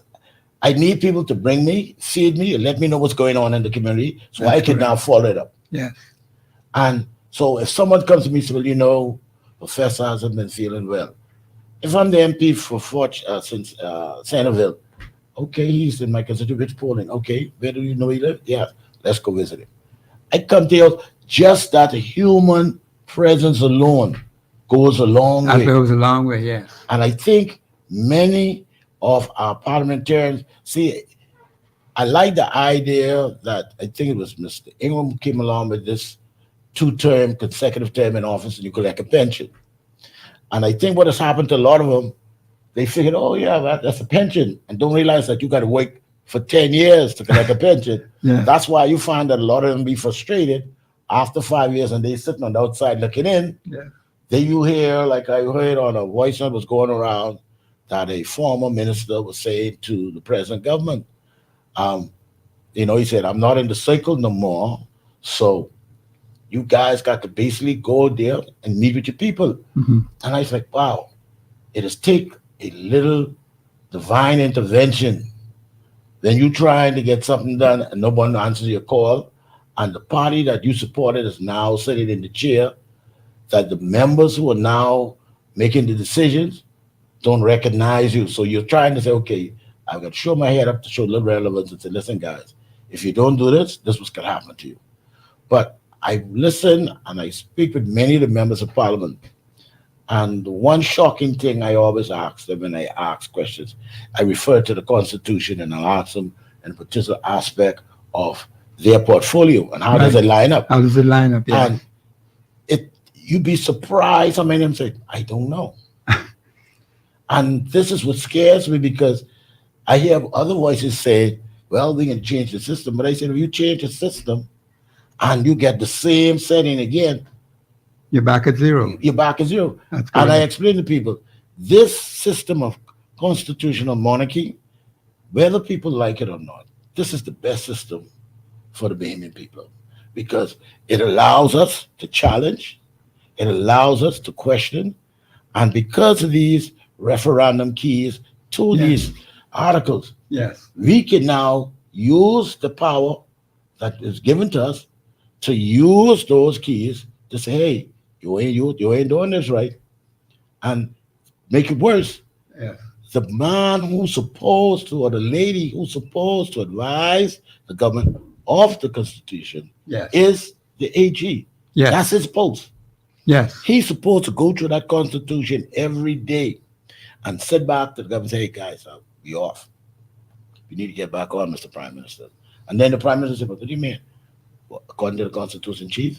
I need people to bring me, feed me, and let me know what's going on in the community so I can now follow it up. Yes. And so if someone comes to me and says, well, you know, Professor hasn't been feeling well. If I'm the MP since Centerville, okay, he's in my constituency polling. Okay, where do you know he lives? Yeah, let's go visit him. I come to you, just that human presence alone goes a long way. That goes a long way, yes. And I think many of our parliamentarians, see, I like the idea that I think it was Mr. Ingram who came along with this 2-term consecutive term in office and you collect a pension. And I think what has happened to a lot of them, they figured, oh yeah, that's a pension, and don't realize that you got to wait for 10 years to collect a pension. Yeah. That's why you find that a lot of them be frustrated after 5 years and they sitting on the outside looking in. Yeah. Then you hear, like I heard on a voice that was going around, that a former minister was saying to the present government, you know, he said, I'm not in the cycle no more, so you guys got to basically go there and meet with your people. Mm-hmm. And I was like, wow, it has taken a little divine intervention when you're trying to get something done and no one answers your call, and the party that you supported is now sitting in the chair, that the members who are now making the decisions don't recognize you. So you're trying to say, okay, I've got to show my head up to show a little relevance and say, listen, guys, if you don't do this, this was going to happen to you. But I listen and I speak with many of the members of parliament. And the one shocking thing I always ask them when I ask questions, I refer to the Constitution and I ask them in a particular aspect of their portfolio and how does it line up? How does it line up? Yeah. And you'd be surprised how many of them say, I don't know. And this is what scares me because I hear other voices say, well, we can change the system. But I said, if you change the system and you get the same setting again, you're back at zero. You're back at zero. That's and I correct. explain to people, this system of constitutional monarchy, whether people like it or not, this is the best system for the Bahamian people because it allows us to challenge, it allows us to question, and because of these referendum keys to these articles, Yes. we can now use the power that is given to us to use those keys to say, hey, you ain't doing this right, and make it worse. Yes. The man who's supposed to, or the lady who's supposed to advise the government of the Constitution Yes. is the AG. Yes. That's his post. Yes. He's supposed to go through that Constitution every day and sit back to the government and say, hey, guys, we off. We need to get back on, Mr. Prime Minister. And then the Prime Minister said, what do you mean? Well, according to the Constitution, Chief,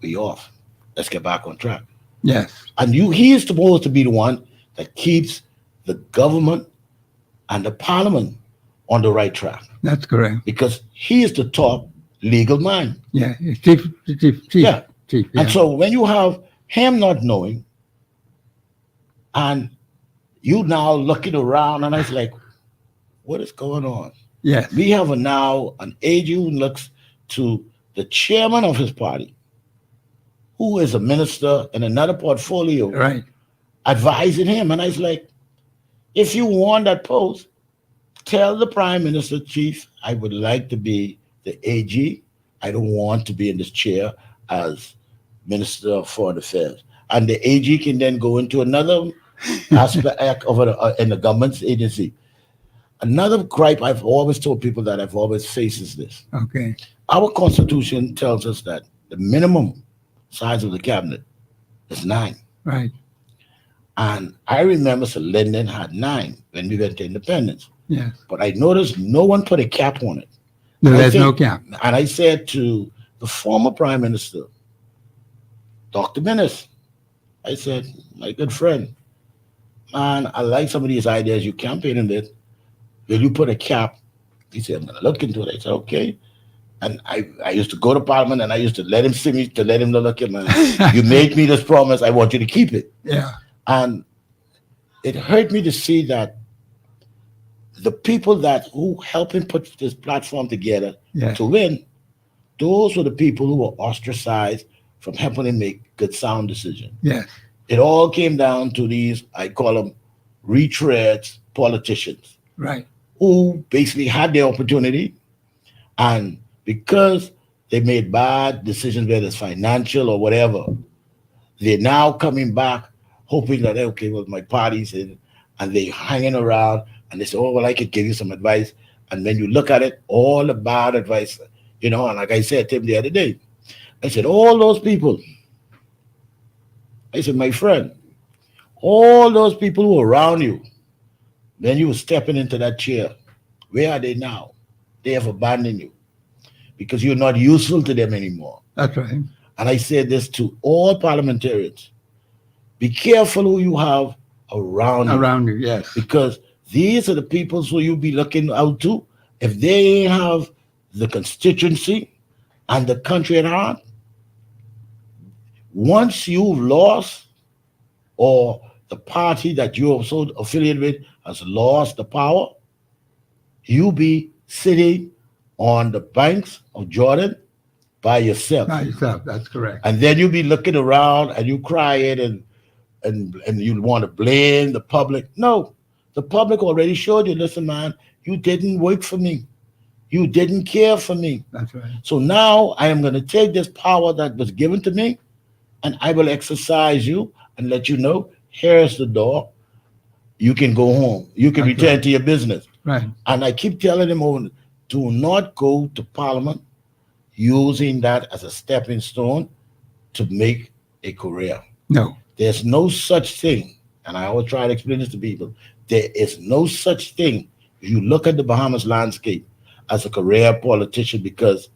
we off. Let's get back on track. Yes. And he is supposed to be the one that keeps the government and the parliament on the right track. That's correct. Because he is the top legal mind. Yeah. Chief. Yeah. Chief. Yeah. And so when you have him not knowing, and you now looking around, and I was like, what is going on? Yes. We have now an AG who looks to the chairman of his party, who is a minister in another portfolio, Right. advising him. And I was like, if you want that post, tell the Prime Minister, Chief, I would like to be the AG. I don't want to be in this chair as Minister of Foreign Affairs. And the AG can then go into another aspect of in the government's agency. Another gripe I've always told people that I've always faced is this. Okay. Our Constitution tells us that the minimum size of the cabinet is 9. Right. And I remember Sir Lyndon had 9 when we went to independence. Yes. But I noticed no one put a cap on it. No, And I there's no think- cap. And I said to the former Prime Minister, Dr. Minnis, I said, my good friend, man, I like some of these ideas you campaigning with. Will you put a cap? He said, I'm going to look into it. I said, okay. And I used to go to Parliament and I used to let him see me, to let him know, look, man, you made me this promise. I want you to keep it. Yeah. And it hurt me to see that the people who helped him put this platform together Yes. to win, those were the people who were ostracized from helping him make good, sound decisions. Yes. It all came down to these, I call them retreads politicians, Right. who basically had their opportunity, and because they made bad decisions, whether it's financial or whatever, they're now coming back hoping that, okay, well, my party's in, and they're hanging around, and they say, oh, well, I could give you some advice. And when you look at it, all the bad advice, and like I said to him the other day, I said, all those people, I said, my friend, all those people who were around you, when you were stepping into that chair, where are they now? They have abandoned you because you're not useful to them anymore. That's right. And I say this to all parliamentarians. Be careful who you have around you, Around you. Yes. because these are the people who you'll be looking out to. If they have the constituency and the country at heart, once you've lost, or the party that you are so affiliated with has lost the power, you'll be sitting on the banks of Jordan by yourself. By yourself. That's correct. And then you'll be looking around and you crying and you want to blame the public. No, the public already showed you, listen, man, you didn't work for me. You didn't care for me. That's right. So now I am going to take this power that was given to me and I will exercise you and let you know, here's the door. You can go home. You can That's return right. to your business. Right. And I keep telling them, do not go to Parliament using that as a stepping stone to make a career. No. There's no such thing, and I always try to explain this to people, there is no such thing, if you look at the Bahamas landscape, as a career politician, because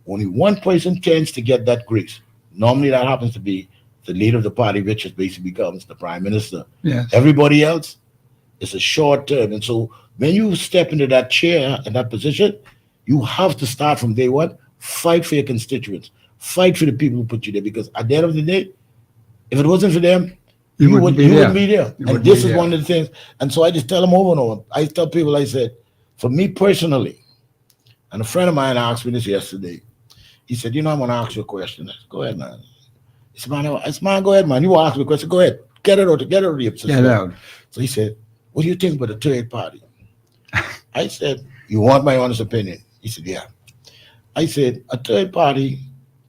only one person tends to get that grace. Normally that happens to be the leader of the party, which is basically becomes the prime minister. Yes. Everybody else is a short term. And so when you step into that chair and that position, you have to start from day one, fight for your constituents, fight for the people who put you there, because at the end of the day, if it wasn't for them, you wouldn't be there. And this is one of the things. And so I just tell them over and over. I tell people, I said, for me personally, and a friend of mine asked me this yesterday. He said, I want to ask you a question. I said, go ahead, man. He said, man, go ahead, man. You ask me a question. Go ahead. Get it out of your system. Get out. So he said, what do you think about a third party? I said, you want my honest opinion? He said, yeah. I said, a third party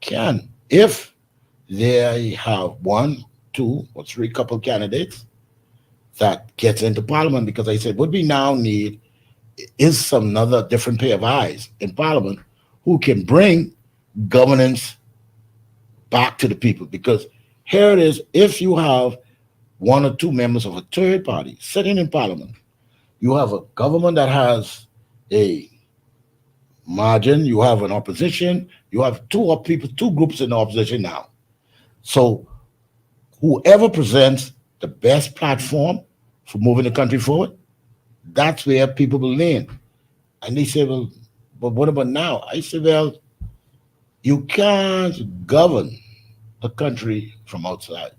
can, if they have 1, 2, or 3 couple candidates that gets into Parliament, because I said, what we now need is some another different pair of eyes in Parliament who can bring governance back to the people, because Here it is. If you have one or two members of a third party sitting in parliament, you have a government that has a margin, you have an opposition, you have two groups in the opposition now. So whoever presents the best platform for moving the country forward, that's where people will lean. And they say, well, but what about now? I said, well, you can't govern the country from outside.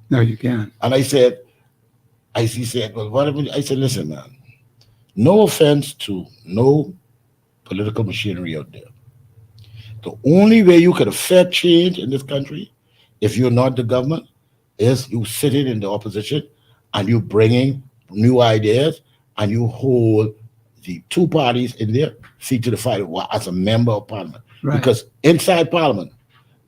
No, you can't. And he said, well, what about, I said, listen, man, no offense to no political machinery out there. The only way you can affect change in this country, if you're not the government, is you sitting in the opposition and you bringing new ideas and you hold the two parties in their feet to the fire as a member of parliament. Right. Because inside parliament,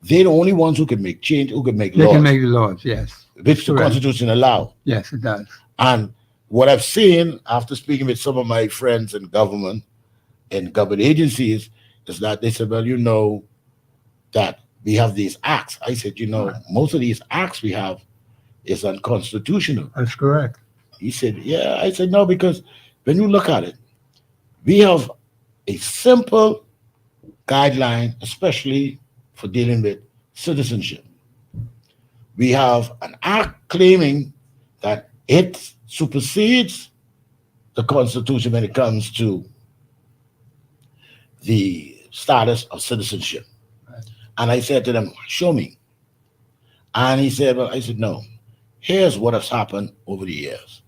they're the only ones who can make change, who can make They laws. can make the laws, yes. Which the Correct. Constitution allows. Yes, it does. And what I've seen after speaking with some of my friends in government and government agencies is that they said, well, you know, that we have these acts. I said, you know, most of these acts we have is unconstitutional. That's correct. He said, yeah. I said, no, because when you look at it, we have a simple guideline, especially for dealing with citizenship. We have an act claiming that it supersedes the Constitution when it comes to the status of citizenship. Right. And I said to them, show me. And he said, well, I said, no, here's what has happened over the years.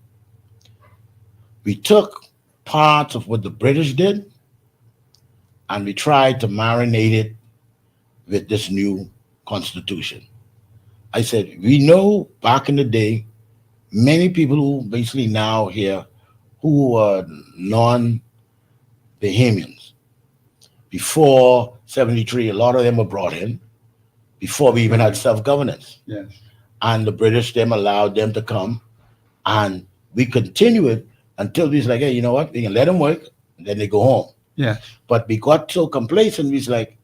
We took parts of what the British did and we tried to marinate it with this new Constitution. I said, we know back in the day, many people who basically now here who were non-Bahamians. Before 73, a lot of them were brought in before we even had self-governance. Yes. And the British then allowed them to come and we continued until we was like, hey, you know what? We can let them work and then they go home. Yes. But we got so complacent, we was like,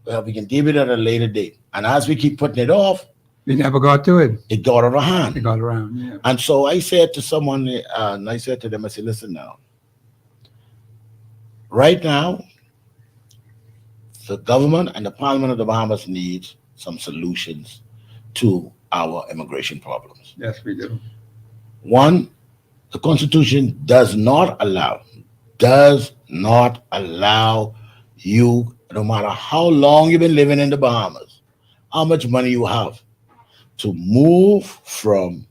well, we can deal with it at a later date. And as we keep putting it off, We never got to it. it got out of hand. It got around, yeah. And so I said to someone, and I said to them, I said, listen now, right now, the government and the Parliament of the Bahamas needs some solutions to our immigration problems. Yes, we do. One, the Constitution does not allow you, no matter how long you've been living in the Bahamas, how much money you have, to move from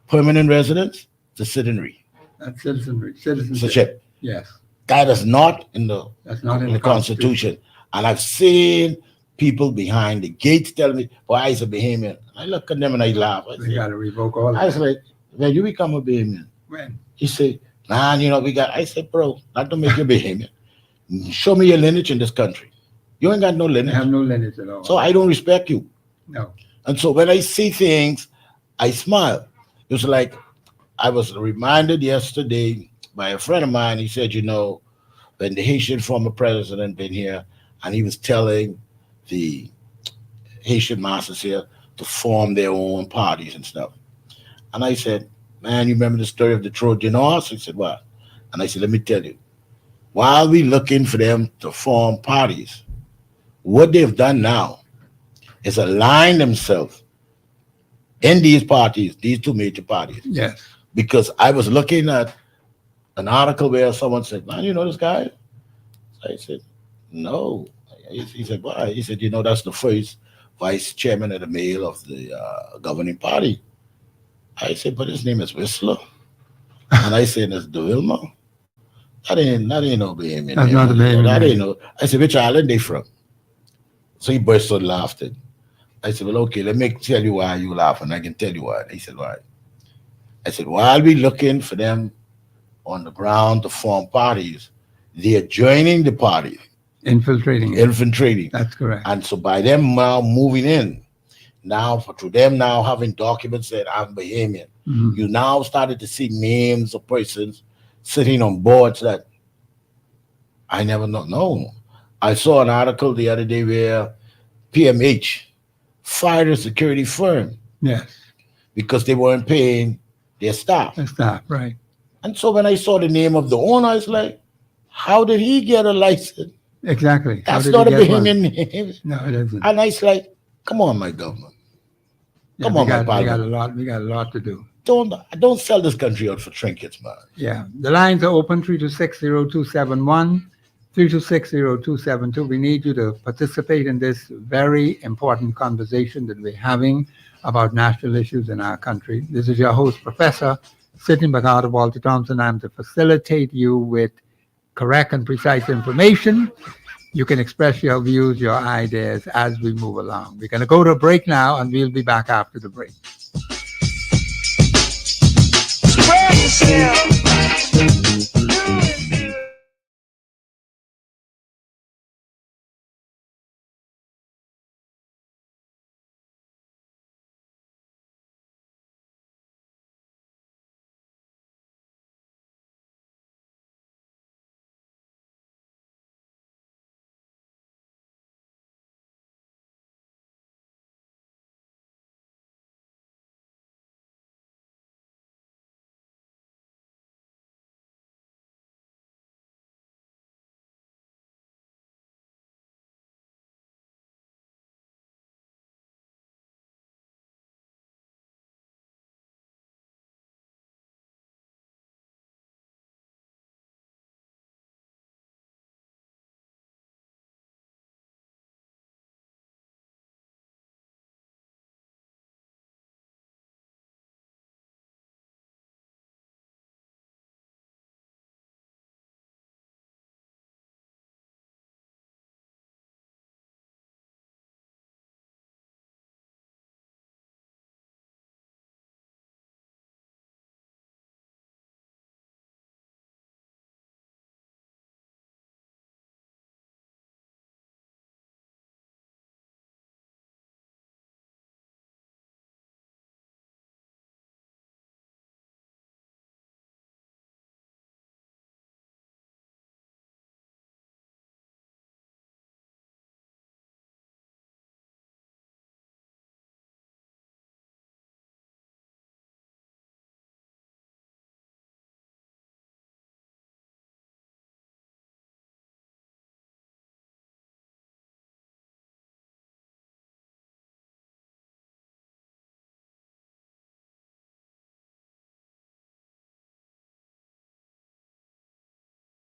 permanent residence to citizenry. That's citizenship. Citizenship. Yes. That is not in the, That's not in the Constitution. And I've seen people behind the gates tell me, well, I was a Bahamian. I look at them and I laugh. I We say, got to revoke all I of was that. like, when you become a Bahamian? When? He said, man, you know, I said, bro, not to make you Bahamian. Show me your lineage in this country. You ain't got no They have lineage. no lineage at all. So I don't respect you. No. And so when I see things, I smile. It was like I was reminded yesterday by a friend of mine. He said, you know, when the Haitian former president been here, and he was telling the Haitian masters here to form their own parties and stuff. And I said, man, you remember the story of the Trojan horse? He said, what? And I said, let me tell you, while we looking for them to form parties, what they've done now is align themselves in these parties, these two major parties. Yes. Because I was looking at an article where someone said, man, you know this guy? I said, no. He said, why? He said, you know, that's the first vice chairman of the male of the governing party. I said, but his name is Whistler. And I said, it's DeWilma. That ain't no Bahamian. That's not a Bahamian That name. ain't no. I said, which island they from? So he burst out laughing. I said, well, okay, let me tell you why you laughing. I can tell you why. He said, why? I said, while we looking for them on the ground to form parties, they're joining the party, Infiltrating it. infiltrating. That's correct. And so by them now moving in, now to them now having documents that I'm Bahamian, Mhm. you now started to see names of persons sitting on boards that I never know. I saw an article the other day where PMH fired a security firm Yes. because they weren't paying their staff. That's that, right. And so when I saw the name of the owner, I was like, how did he get a license? Exactly. How That's did not he a get one? Bahamian name. No, it isn't. And I was like, come on, my government. Yeah, Come on, my we got parliament. we got a lot to do. Don't sell this country out for trinkets, man. Yeah. The lines are open 3260271, 3260272. We need you to participate in this very important conversation that we're having about national issues in our country. This is your host, Professor Sidney MacArthur Walter Thompson. I'm to facilitate you with correct and precise information. You can express your views, your ideas as we move along. We're going to go to a break now, and we'll be back after the break.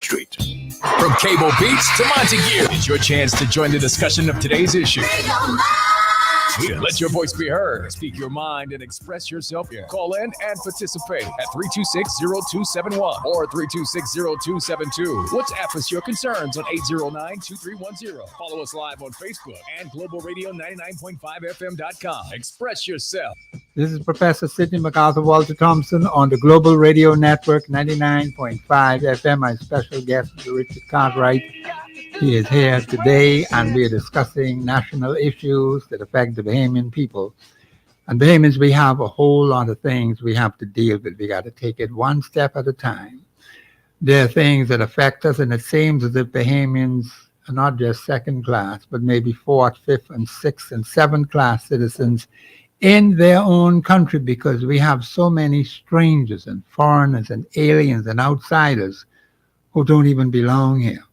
Street. From Cable Beach to Montague, it's your chance to join the discussion of today's issue. Let your voice be heard. Speak your mind and express yourself. Call in and participate at 326-0271 or 326-0272. WhatsApp us your concerns on 809-2310. Follow us live on Facebook and Global Radio 99.5FM.com. Express yourself. This is Professor Sidney MacArthur Walter Thompson on the Global Radio Network 99.5 FM. My special guest is Richard Cartwright. He is here today, and we are discussing national issues that affect the Bahamian people. And Bahamians, we have a whole lot of things we have to deal with. We got to take it one step at a time. There are things that affect us, and it seems as if Bahamians are not just second class, but maybe fourth, fifth, and sixth, and seventh class citizens in their own country, because we have so many strangers and foreigners and aliens and outsiders who don't even belong here.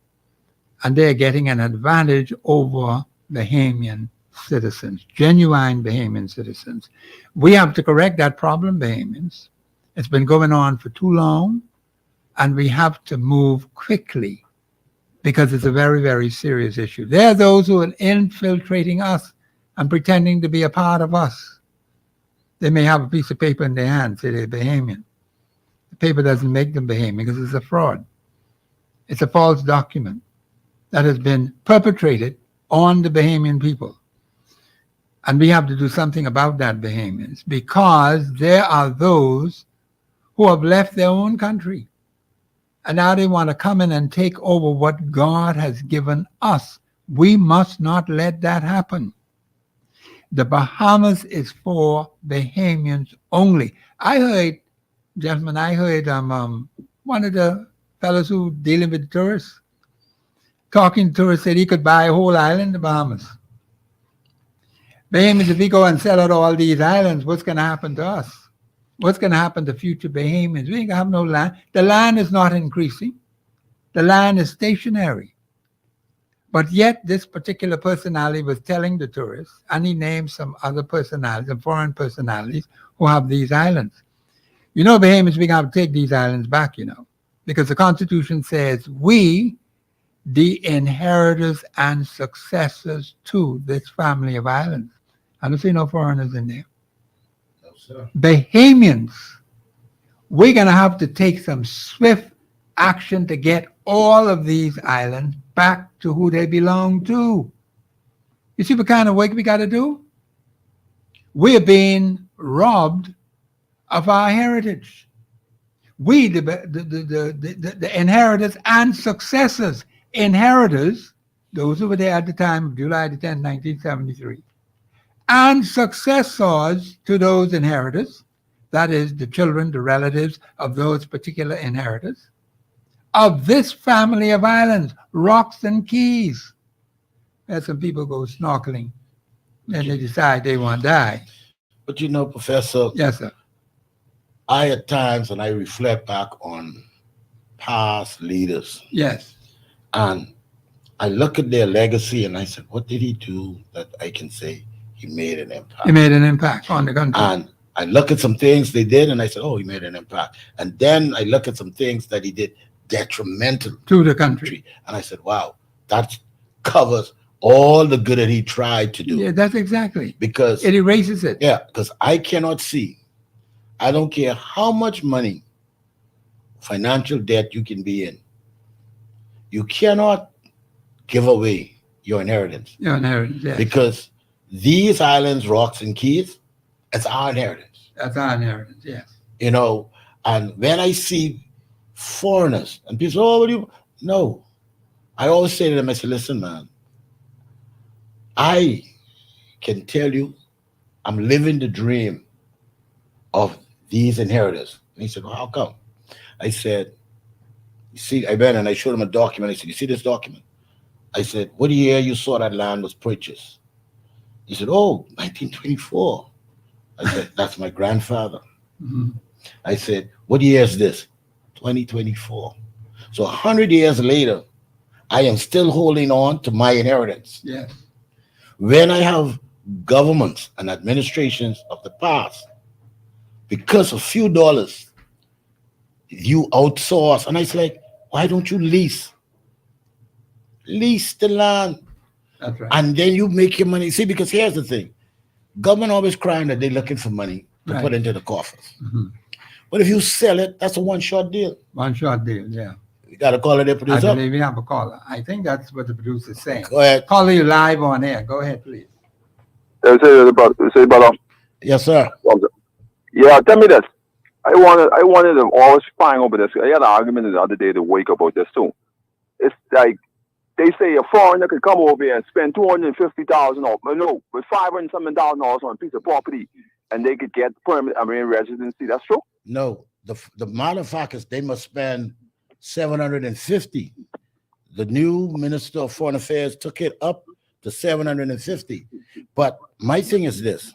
And they're getting an advantage over Bahamian citizens, genuine Bahamian citizens. We have to correct that problem, Bahamians. It's been going on for too long, and we have to move quickly because it's a very, very serious issue. There are those who are infiltrating us and pretending to be a part of us. They may have a piece of paper in their hand, say they're Bahamian. The paper doesn't make them Bahamian because it's a fraud. It's a false document that has been perpetrated on the Bahamian people. And we have to do something about that, Bahamians, because there are those who have left their own country. And now they want to come in and take over what God has given us. We must not let that happen. The Bahamas is for Bahamians only. I heard one of the fellows who dealing with tourists, talking to tourists, said he could buy a whole island, the Bahamas. Bahamians, if we go and sell out all these islands, what's going to happen to us? What's going to happen to future Bahamians? We ain't going to have no land. The land is not increasing. The land is stationary. But yet this particular personality was telling the tourists, and he named some other personalities, some foreign personalities who have these islands. You know, Bahamians, we have to take these islands back, you know, because the Constitution says we, the inheritors and successors to this family of islands. I don't see no foreigners in there. No, sir. Bahamians, we're going to have to take some swift action to get all of these islands back to who they belong to. You see what kind of work we got to do? We're being robbed of our heritage. We, the inheritors and successors. Inheritors, those who were there at the time of July the 10th, 1973, and successors to those inheritors, that is, the children, the relatives of those particular inheritors, of this family of islands, rocks and keys. As some people go snorkeling, and they decide they want to die. But you know, Professor, Yes, sir. I at times, and I reflect back on past leaders, Yes. and I look at their legacy and I said, what did he do that I can say he made an impact? He made an impact on the country. And I look at some things they did and I said, oh, he made an impact. And then I look at some things that he did detrimental to the country. And I said, wow, that covers all the good that he tried to do. Yeah, that's exactly. Because it erases it. Yeah, because I cannot see, I don't care how much money, financial debt you can be in, you cannot give away your inheritance. Your inheritance, yes. Because these islands, rocks, and keys, it's our inheritance. That's our inheritance, yes. You know, and when I see foreigners and people say, oh, what do you? No. I always say to them, I say, listen, man, I can tell you I'm living the dream of these inheritors. And he said, well, how come? I said, you see, I went and I showed him a document. I said, you see this document? I said, what year you saw that land was purchased? He said, oh, 1924. I said, that's my grandfather. Mm-hmm. I said, what year is this? 2024. So 100 years later, I am still holding on to my inheritance. Yes. When I have governments and administrations of the past, because of a few dollars, you outsource. And I was like, why don't you lease? Lease the land. That's right. And then you make your money. See, because here's the thing. Government always crying that they're looking for money to put into the coffers. Mm-hmm. But if you sell it, that's a one-shot deal. One-shot deal, yeah. You got to call it a producer? I believe we have a caller. I think that's what the producer's saying. Go ahead. Caller, you live on air. Go ahead, please. Say, brother. Yes, sir. Yeah, tell me this. I wanted to always find over this. I had an argument the other day to wake up about this too. It's like they say a foreigner could come over here and spend $250,000, no, with $500 something thousand on a piece of property, and they could get permanent residency. That's true? No, the matter of fact is they must spend $750. The new Minister of Foreign Affairs took it up to $750. But my thing is this: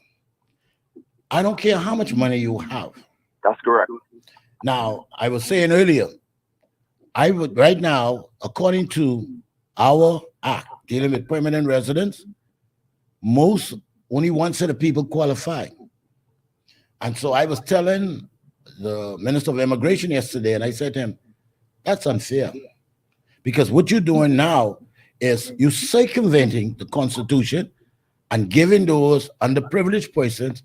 I don't care how much money you have. That's correct. Now, I was saying earlier, I would right now, according to our act dealing with permanent residents, only one set of people qualify. And so I was telling the Minister of Immigration yesterday, and I said to him, that's unfair. Because what you're doing now is you're circumventing the Constitution and giving those underprivileged persons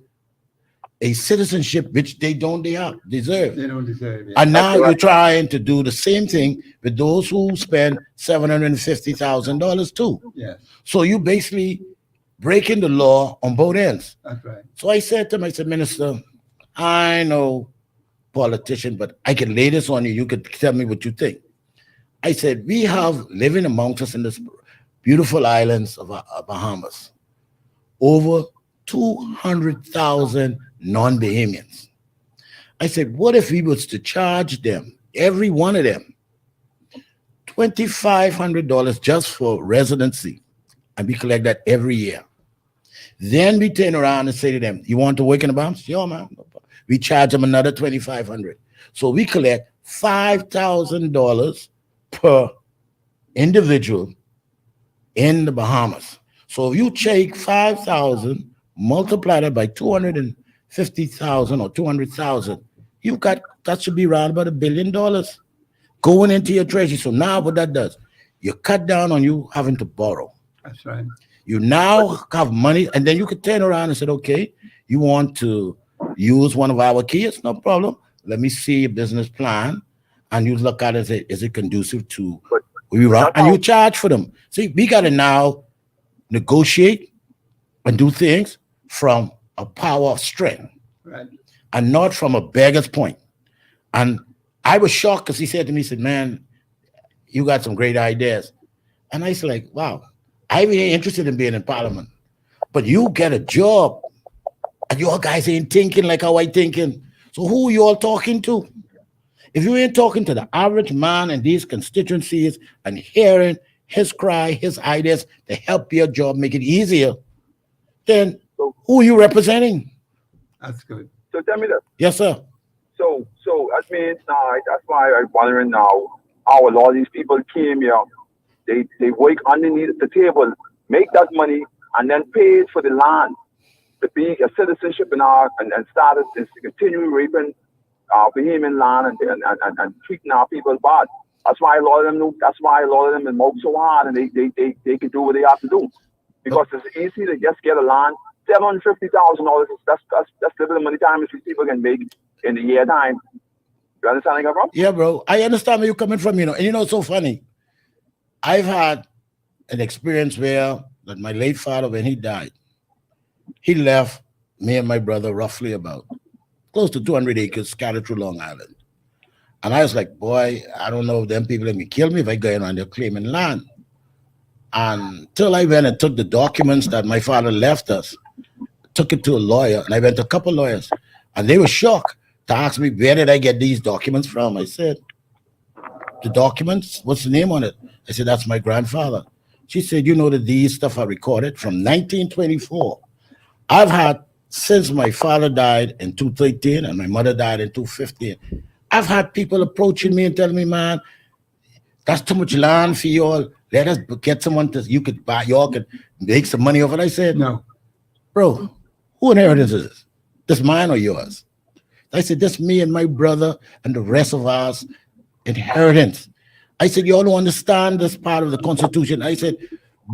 a citizenship which they don't deserve. They don't deserve it. And now you're trying to do the same thing with those who spend $750,000 too. Yes. So you basically breaking the law on both ends. That's right. So I said to him, I said, Minister, I know politician, but I can lay this on you. You could tell me what you think. I said, we have living amongst us in this beautiful islands of Bahamas, over 200,000 non-Bahamians. I said, what if we was to charge them, every one of them, $2,500 just for residency, and we collect that every year? Then we turn around and say to them, you want to work in the Bahamas? Sure, man. We charge them another $2,500. So we collect $5,000 per individual in the Bahamas. So if you take 5,000, multiply that by 250,000 or 200,000, you got, that should be around about $1 billion going into your treasury. So now what that does, you cut down on you having to borrow. That's right. You now have money, and then you could turn around and say, okay, you want to use one of our keys? No problem. Let me see a business plan. And you look at it and say, is it conducive to we run? And you charge for them. See, we got to now negotiate and do things from a power of strength, Right. and not from a beggar's point. And I was shocked because he said to me, he said, man, you got some great ideas. And I was like, wow, I ain't interested in being in parliament. But you get a job and your guys ain't thinking like how I thinking. So who you all talking to? If you ain't talking to the average man in these constituencies and hearing his cry, his ideas to help your job make it easier, then who are you representing? That's good. So tell me this. Yes, sir. So that means now that's why I'm wondering now how a lot of these people came here. They work underneath the table, make that money, and then pay for the land to be a citizenship and start to continue raping Bahamian land and treating our people bad. That's why a lot of them know. That's why a lot of them work so hard, and they can do what they have to do, because it's easy to just get a land. $750,000. That's the bit of money time these people can make in a year time. You understand where I come from? Yeah, bro. I understand where you're coming from, And it's so funny. I've had an experience where that my late father, when he died, he left me and my brother roughly about close to 200 acres scattered through Long Island. And I was like, boy, I don't know if them people let me kill me if I go around there claiming land. Until I went and took the documents that my father left us, took it to a lawyer, and I went to a couple lawyers, and they were shocked to ask me, where did I get these documents from? I said, the documents, what's the name on it? I said, that's my grandfather. She said, you know that these stuff are recorded from 1924. I've had, since my father died in 2013 and my mother died in 2015, I've had people approaching me and telling me, man, that's too much land for you all. Let us get someone you could buy, y'all could make some money off it. I said, No. Bro, who inheritance is this? This mine or yours? I said, this me and my brother and the rest of us inheritance. I said, you all don't understand this part of the Constitution. I said,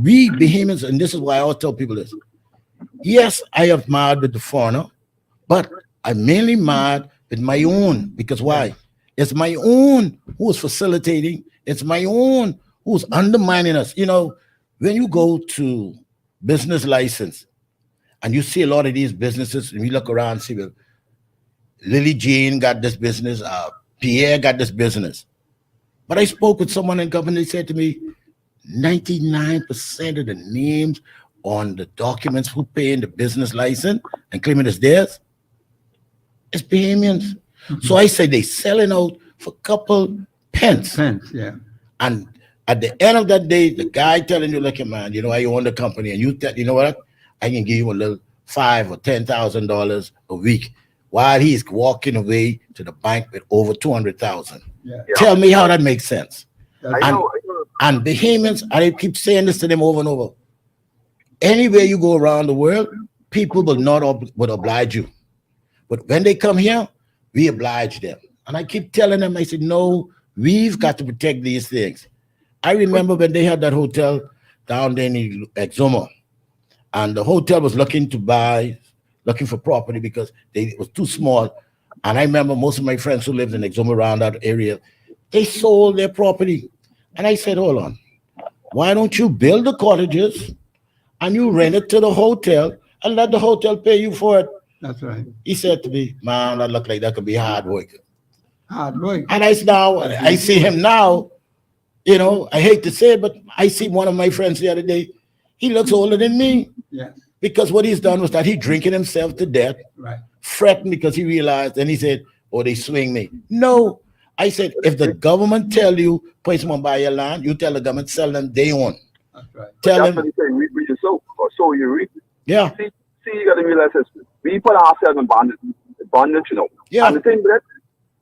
we Bahamians, and this is why I always tell people this. Yes, I have married with the foreigner, but I'm mainly married with my own. Because why? It's my own who is facilitating. It's my own who's undermining us. When you go to business license and you see a lot of these businesses, and we look around and see, well, Lily Jean got this business, Pierre got this business. But I spoke with someone in government, they said to me, 99% of the names on the documents who pay in the business license and claiming it's theirs, it's Bahamians. Mm-hmm. So I say they selling out for a couple pence. Yeah. And at the end of that day, the guy telling you, like, man, I own the company, and you know what? I can give you a little $5,000 or $10,000 a week, while he's walking away to the bank with over $200,000. Yeah. Tell me how that makes sense. I know. And Bahamians, I keep saying this to them over and over. Anywhere you go around the world, people would oblige you. But when they come here, we oblige them. And I keep telling them, I said, no, we've got to protect these things. I remember when they had that hotel down there in Exuma, and the hotel was looking for property because it was too small. And I remember most of my friends who lived in Exuma around that area, they sold their property. And I said, hold on, why don't you build the cottages and you rent it to the hotel and let the hotel pay you for it? That's right. He said to me, man, that look like that could be hard work. Hard work. And I see him now, I hate to say it, but I see one of my friends the other day. He looks older than me. Yeah. Because what he's done was that he drinking himself to death, right, fretting because he realized, and he said, oh, they swing me. No. I said, if the government tell you, pay someone buy your land, you tell the government, sell them, they own. That's right. Tell That's them. what he said, reap what you sow, or sow you reap. Yeah. See, you got to realize this. We put ourselves in bondage, you know. Yeah. And the thing with it,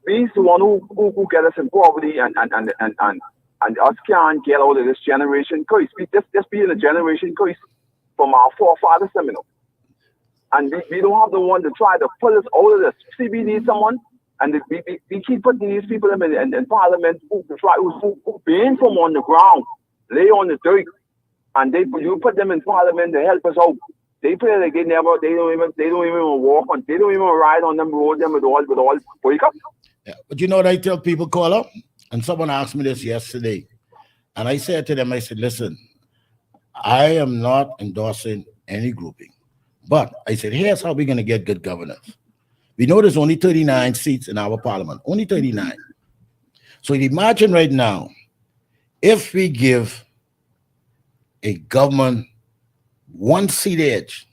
we's the one who get us in poverty and us can't get out of this generation curse. We just be in a generation curse from our forefathers, you know. And we don't have the one to try to pull us out of this. See, we need someone, and we keep putting these people in parliament who been from on the ground, lay on the dirt, and you put them in parliament to help us out. They feel like they don't even walk on, they don't even ride on them road them with all wake up. Yeah. But you know what I tell people, call up, and someone asked me this yesterday, and I said to them, I said, listen, I am not endorsing any grouping, but I said, here's how we're going to get good governance. We know there's only 39 seats in our parliament, only 39. So imagine right now, if we give a government one seat edge,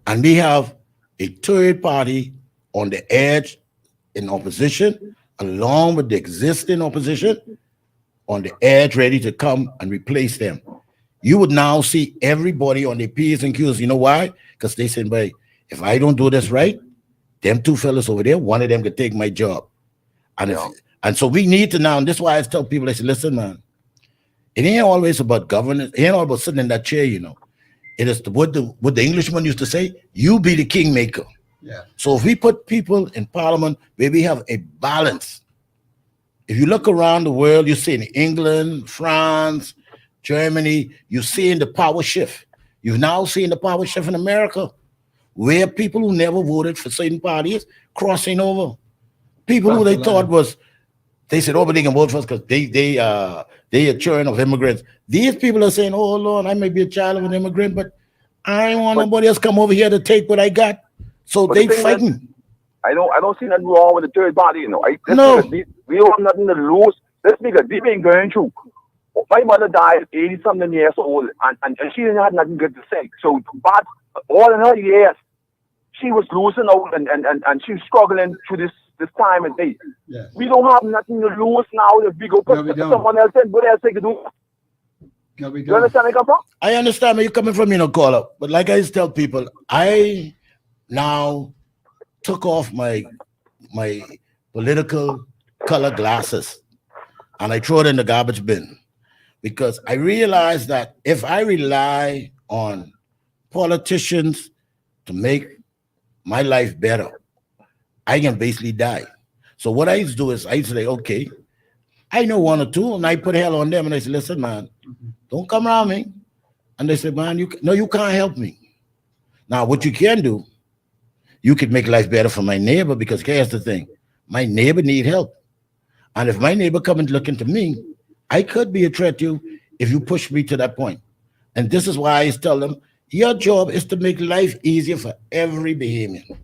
and we have a third party on the edge in opposition, along with the existing opposition on the edge ready to come and replace them, you would now see everybody on their P's and Q's. You know why? Because they said, "Boy, if I don't do this right, them two fellas over there, one of them could take my job." And so we need to now, and this is why I tell people, I say, listen, man, it ain't always about governance. It ain't all about sitting in that chair, you know. It is what the Englishman used to say, you be the kingmaker. Yeah. So if we put people in parliament where we have a balance, if you look around the world, you see in England, France, Germany, you're seeing the power shift. You've now seen the power shift in America, where people who never voted for certain parties crossing over. People who they thought was, they said, oh, but they can vote for us because they are children of immigrants. These people are saying, oh, Lord, I may be a child of an immigrant, but I ain't want nobody else come over here to take what I got. So they fighting. I don't see nothing wrong with the third party, you know. No. We don't have nothing to lose. Let's make we've been going through. My mother died 80-something years old, and she didn't have nothing good to say. So, but all in her years, she was losing out, and she was struggling through this time and day. Yes. We don't have nothing to lose now if we go put someone else in. What else they can do? No, we You don't. understand where I come from? I understand where you're coming from, you know, call up. But like I used to tell people, I now took off my political color glasses and I throw it in the garbage bin, because I realized that if I rely on politicians to make my life better, I can basically die. So what I used to do is I used to say, okay, I know one or two, and I put hell on them, and I said, listen, man, don't come around me. And they said, man, you can't help me. Now, what you can do, you could make life better for my neighbor, because here's the thing, my neighbor need help. And if my neighbor come and look into me, I could be a threat to you if you push me to that point. And this is why I tell them, your job is to make life easier for every Bahamian.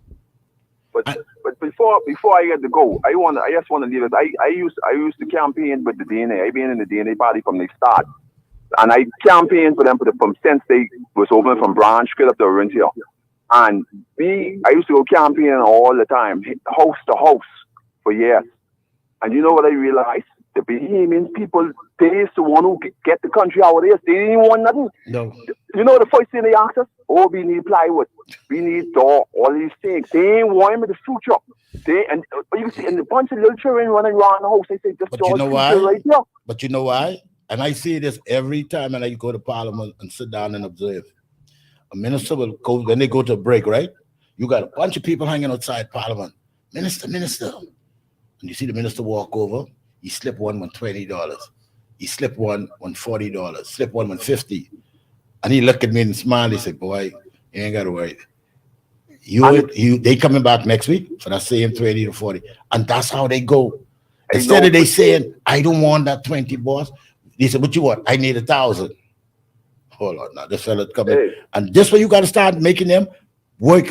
But before I get to go, I just want to leave it. I used to campaign with the DNA. I've been in the DNA party from the start, and I campaigned for them from since they was open from branch straight up to Orintia. And I used to go campaigning all the time, house to house for years. And you know what I realized? The Bahamian people, they is the one who get the country out of this. They didn't want nothing. No. You know the first thing they asked us? Oh, we need plywood, we need door, all these things. They ain't want him in the future. And you see, and a bunch of little children running around the house. They say, "This But you know why? Right here." But you know why? And I see this every time, and I go to Parliament and sit down and observe. A minister will go when they go to a break, right? You got a bunch of people hanging outside Parliament. Minister. And you see the minister walk over. He slip one $20. He slip one $40. Slip one $50. And he look at me and smile. He said, boy, you ain't got to worry. They coming back next week for that same 20 to 40. And that's how they go. Instead of they saying, I don't want that 20, boss. They said, what you want? I need 1,000. Hold on now, this fella coming. Hey. And this way you got to start making them work.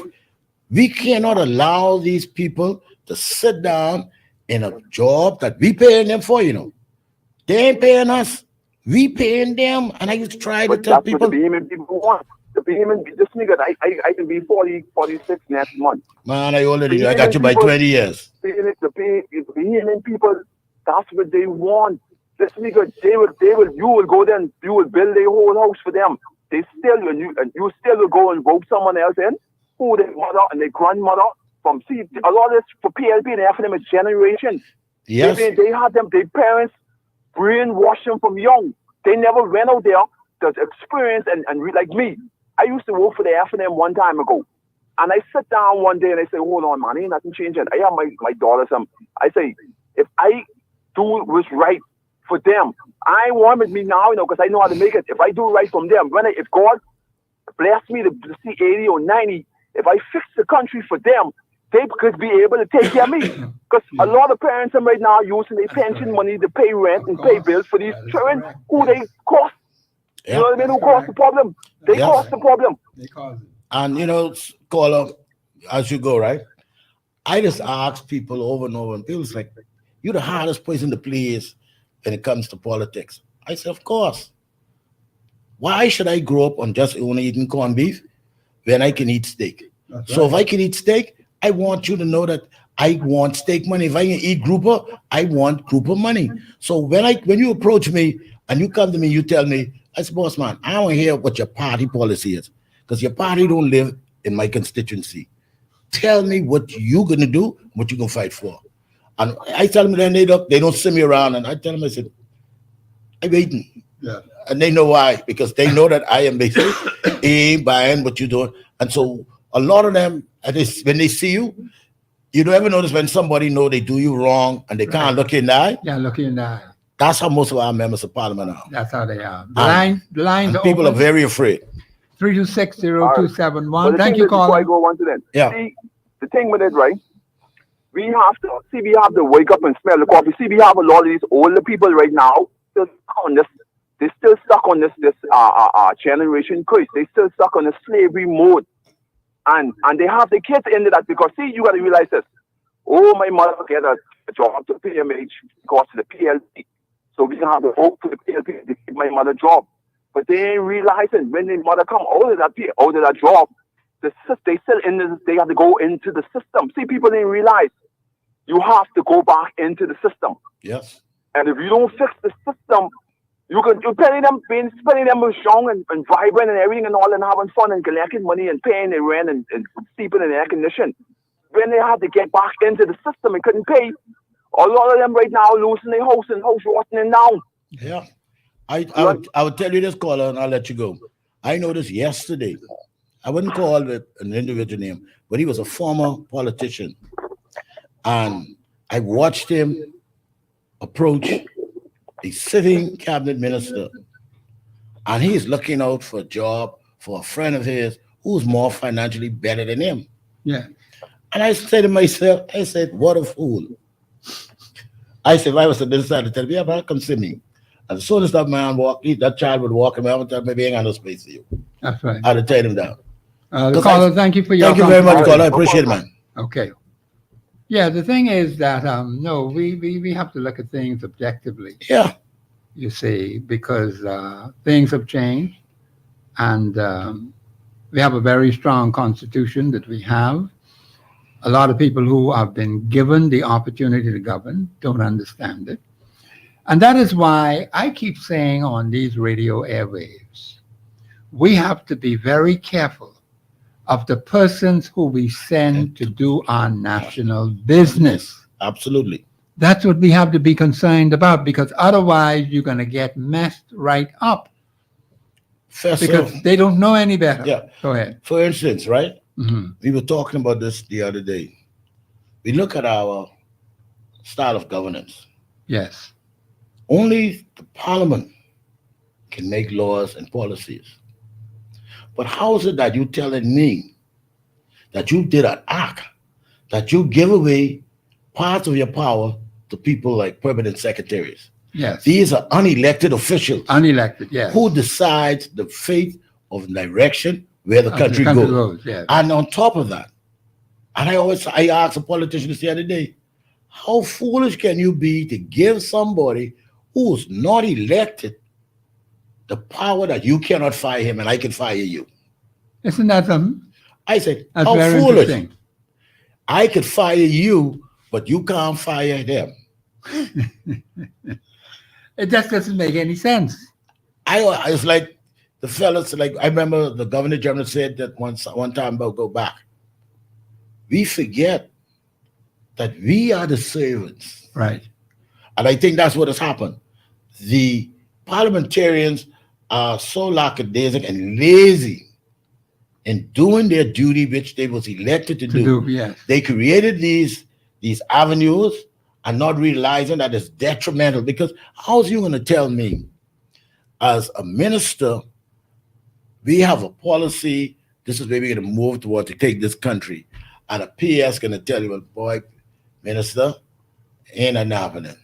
We cannot allow these people to sit down in a job that we paying them for, you know. They ain't paying us. We paying them. And I used to try to tell people. What the Bahamian people want. The Bahamian, this nigga, I can be 40, 46 next month. Man, I got you by 20 years. The Bahamian people, that's what they want. This nigga, you will go there and you will build a whole house for them. they still, when you still will go and vote someone else in, who their mother and their grandmother from, see, a lot of this for PLP and FNM is generations. Yes. They had them, their parents brainwash them from young. They never went out there to experience and like me. I used to work for the FNM one time ago. And I sit down one day and I say, hold on, man, ain't nothing changing. I have my daughter some. I say, if I do what's right for them, I want with me now, because I know how to make it. If I do right from them, if God bless me to see 80 or 90, if I fix the country for them, they could be able to take care of me. Because a lot of parents are right now using their pension money to pay rent and pay bills for these children who they cost. You know what I mean? Who caused the problem? They caused the problem. They cause it. And, caller, as you go, right? I just ask people over and over, and people's like, you're the hardest person to please when it comes to politics. I say, of course. Why should I grow up on just only eating corned beef when I can eat steak? So if I can eat steak, I want you to know that I want steak money. If I can eat grouper, I want grouper money. So when you approach me and you come to me, you tell me, I say, boss man, I don't hear what your party policy is, because your party don't live in my constituency. Tell me what you're gonna do, what you're gonna fight for. And I tell them, then they don't send me around, and I tell them, I said, I'm waiting. Yeah. And they know why, because they know that I am basically buying what you're doing. And so a lot of them, when they see you, you don't ever notice when somebody know they do you wrong and they can't look you in the eye. Yeah, look in the eye. That's how most of our members of parliament are. That's how they are. The lines are people open. are very afraid. 3260271. Thank you, before I caller. go on to them. Yeah. See, the thing with it, right? We have to wake up and smell the coffee. See, we have a lot of these older people right now still stuck on this. They're still stuck on this generation curse. They still stuck on the slavery mode, and they have the kids into that, because see, you got to realize this. Oh, my mother get a job to PMH because of the PLP, so we can have to vote for the PLP to keep my mother job. But they ain't realizing when their mother come out of that job, they still they have to go into the system. See, people didn't realize you have to go back into the system. Yes. And if you don't fix the system, you're spending them with young and vibrant and everything and all, and having fun and collecting money and paying their rent and sleeping in air condition. When they had to get back into the system and couldn't pay, a lot of them right now losing their house and house rotting down. Yeah. I would tell you this, caller, and I'll let you go. I noticed yesterday, I wouldn't call it an individual name, but he was a former politician. And I watched him approach a sitting cabinet minister, and he's looking out for a job for a friend of his who's more financially better than him. Yeah. And I said to myself, I said, what a fool. I said, if I was on this side, to tell me, yeah, but come see me. And as soon as that man that child would walk him, I would tell him, maybe I ain't got no space for you. That's right. I'd have taken him down. Caller, thank you for your Thank you very much, contribution. caller. I appreciate it, man. Okay. Yeah, the thing is that no, we have to look at things objectively. Yeah. You see, because things have changed, and we have a very strong constitution that we have. A lot of people who have been given the opportunity to govern don't understand it. And that is why I keep saying on these radio airwaves, we have to be very careful of the persons who we send to do our national business. Absolutely. That's what we have to be concerned about, because otherwise you're going to get messed right up. Because they don't know any better. Yeah. Go ahead. For instance, right? Mm-hmm. We were talking about this the other day. We look at our style of governance. Yes. Only the parliament can make laws and policies. But how is it that you're telling me that you did an act, that you give away parts of your power to people like permanent secretaries? Yes. These are unelected officials. Unelected, yes. Who decides the fate of direction where the country goes. Yes. And on top of that, and I asked a politician this the other day, how foolish can you be to give somebody who's not elected the power that you cannot fire him and I can fire you? Isn't that something? I said, That's how very foolish. interesting. I could fire you, but you can't fire them. It just doesn't make any sense. It's like the fellas, like I remember the Governor General said that one time about go back. We forget that we are the servants. Right. And I think that's what has happened. The parliamentarians are so lackadaisical and lazy in doing their duty, which they was elected to do. Yes. They created these avenues and not realizing that it's detrimental. Because how's you going to tell me, as a minister, we have a policy, this is where we're going to move toward to take this country, and a PS going to tell you, well, boy, minister, ain't nothing happening.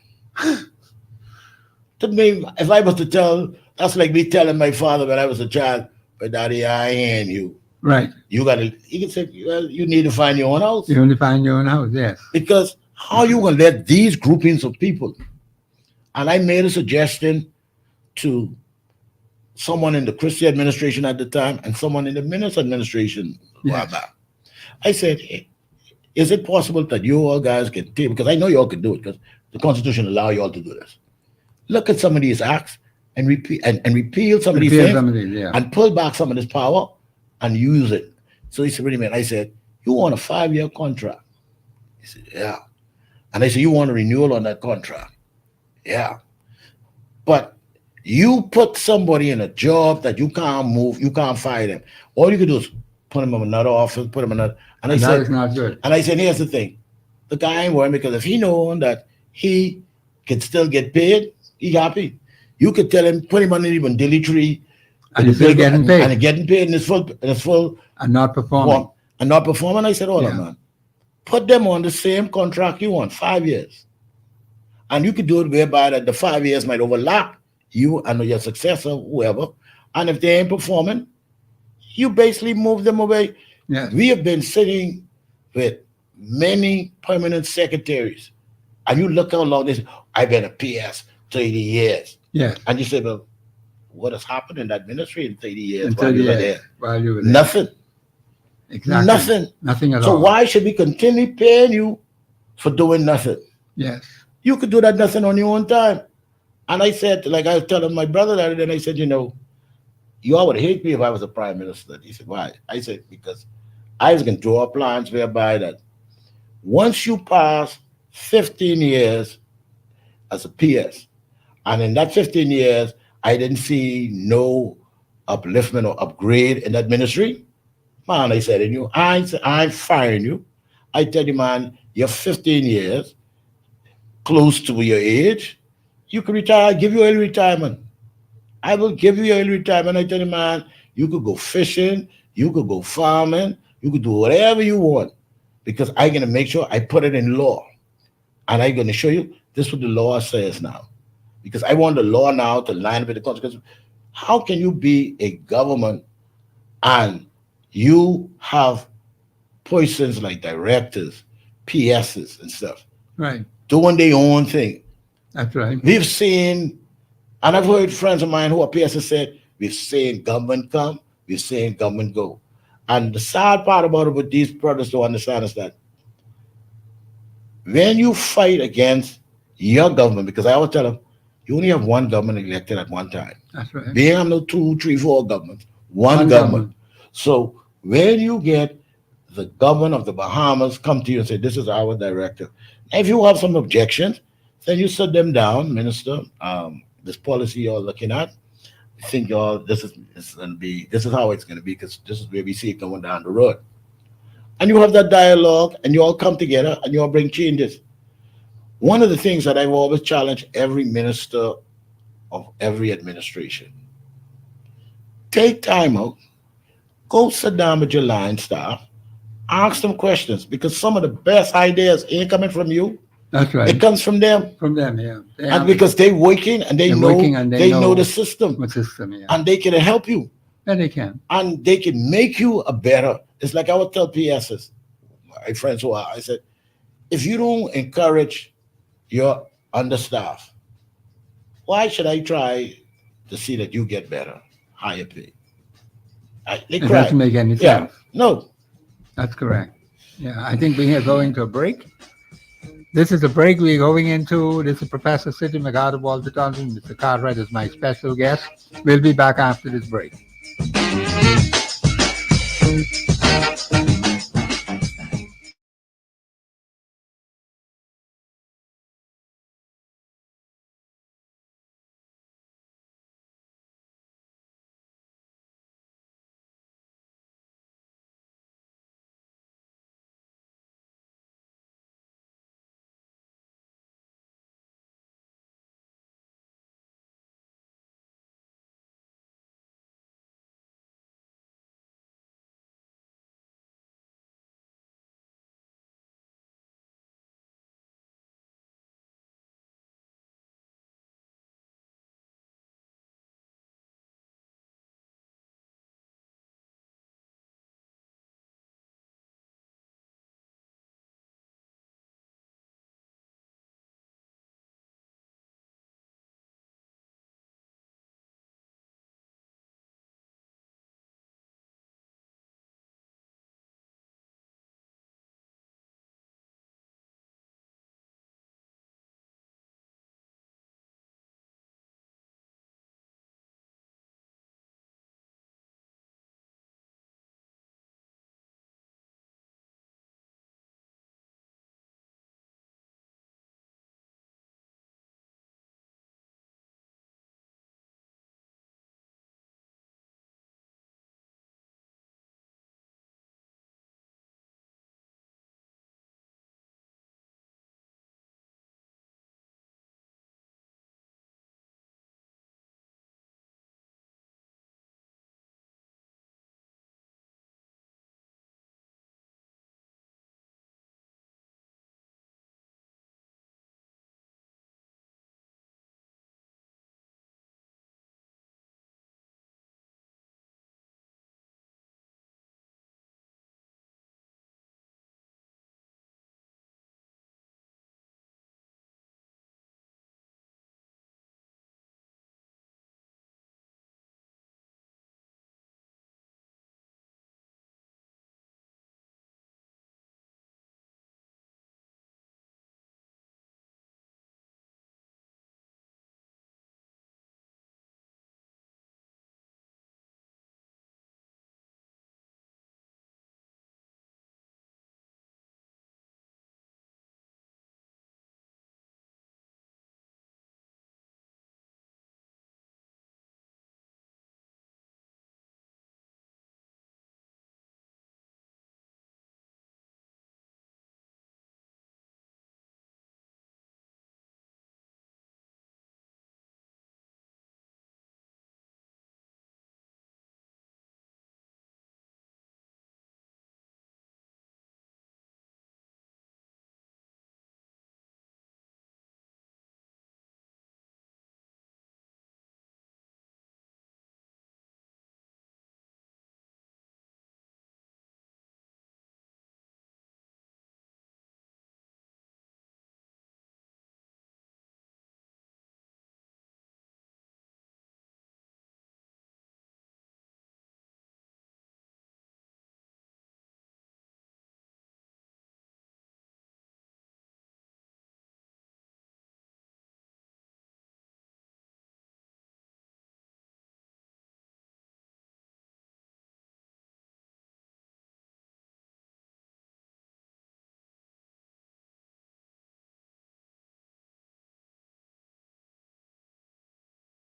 To me, if I was to tell, that's like me telling my father when I was a child, but daddy, I ain't you. Right. You can say, well, you need to find your own house. You need to find your own house, yes. Because how you going to let these groupings of people, and I made a suggestion to someone in the Christie administration at the time and someone in the Minister administration. Yes. I said, hey, is it possible that you all guys can take, because I know you all can do it because the Constitution allows you all to do this. Look at some of these acts and repeal some of these things and pull back some of this power and use it. So he said, wait a minute. I said, you want a 5-year contract? He said, yeah. And I said, you want a renewal on that contract? Yeah. But you put somebody in a job that you can't move, you can't fire them. All you can do is put them in another office, put them in another. And I said, that is not good. And I said, here's the thing. The guy ain't worrying because if he knows that he can still get paid, he happy. You could tell him, put him on even daily tree. And he's still getting paid. And getting paid in his full. And not performing. And not performing. I said, hold on, man. Put them on the same contract you want, 5 years. And you could do it whereby that the 5 years might overlap you and your successor, whoever. And if they ain't performing, you basically move them away. Yes. We have been sitting with many permanent secretaries. And you look how long they say, I've been a PS 30 years. Yes. And you say, well, what has happened in that ministry in 30 years? In 30 years. While you were there. Nothing. Exactly. Nothing. Nothing at all. So why should we continue paying you for doing nothing? Yes. You could do that nothing on your own time. And I said, like I was telling my brother that, and I said, you all would hate me if I was a prime minister. He said, why? I said, because I was going to draw plans whereby that once you pass 15 years as a PS, and in that 15 years, I didn't see no upliftment or upgrade in that ministry, man, I said, I'm firing you. I tell you, man, you're 15 years, close to your age. You can retire, give you early retirement. I will give you early retirement. I tell you, man, you could go fishing, you could go farming, you could do whatever you want, because I'm going to make sure I put it in law. And I'm going to show you this is what the law says now. Because I want the law now to line up with the Constitution. How can you be a government and you have persons like directors, PSs and stuff, right, doing their own thing? That's right. We've seen, and I've heard friends of mine who are PSs said, we've seen government come, we've seen government go. And the sad part about it, what these brothers don't understand is that when you fight against your government, because I always tell them, you only have one government elected at one time. That's right. We have no 2, 3, 4 governments. One government. So when you get the government of the Bahamas come to you and say, this is our director. If you have some objections, then you sit them down, minister, this policy you're looking at, I think y'all, this is how it's going to be, because this is where we see it going down the road. And you have that dialogue, and you all come together, and you all bring changes. One of the things that I've always challenged every minister of every administration, take time out, go sit down with your line staff, ask them questions, because some of the best ideas ain't coming from you. That's right. It comes from them. From them, yeah. And because they're working and they know the system. What system, yeah. And they can help you. And they can. And they can make you a better. It's like I would tell PSs, my friends who are, I said, if you don't encourage your understaff, why should I try to see that you get better, higher pay? They It cry. doesn't make any sense. Yeah, no. That's correct. Yeah, I think we are going to a break. This is a break we're going into. This is Professor Sidney McArthur, Walter Thompson. Mr. Cartwright is my special guest. We'll be back after this break.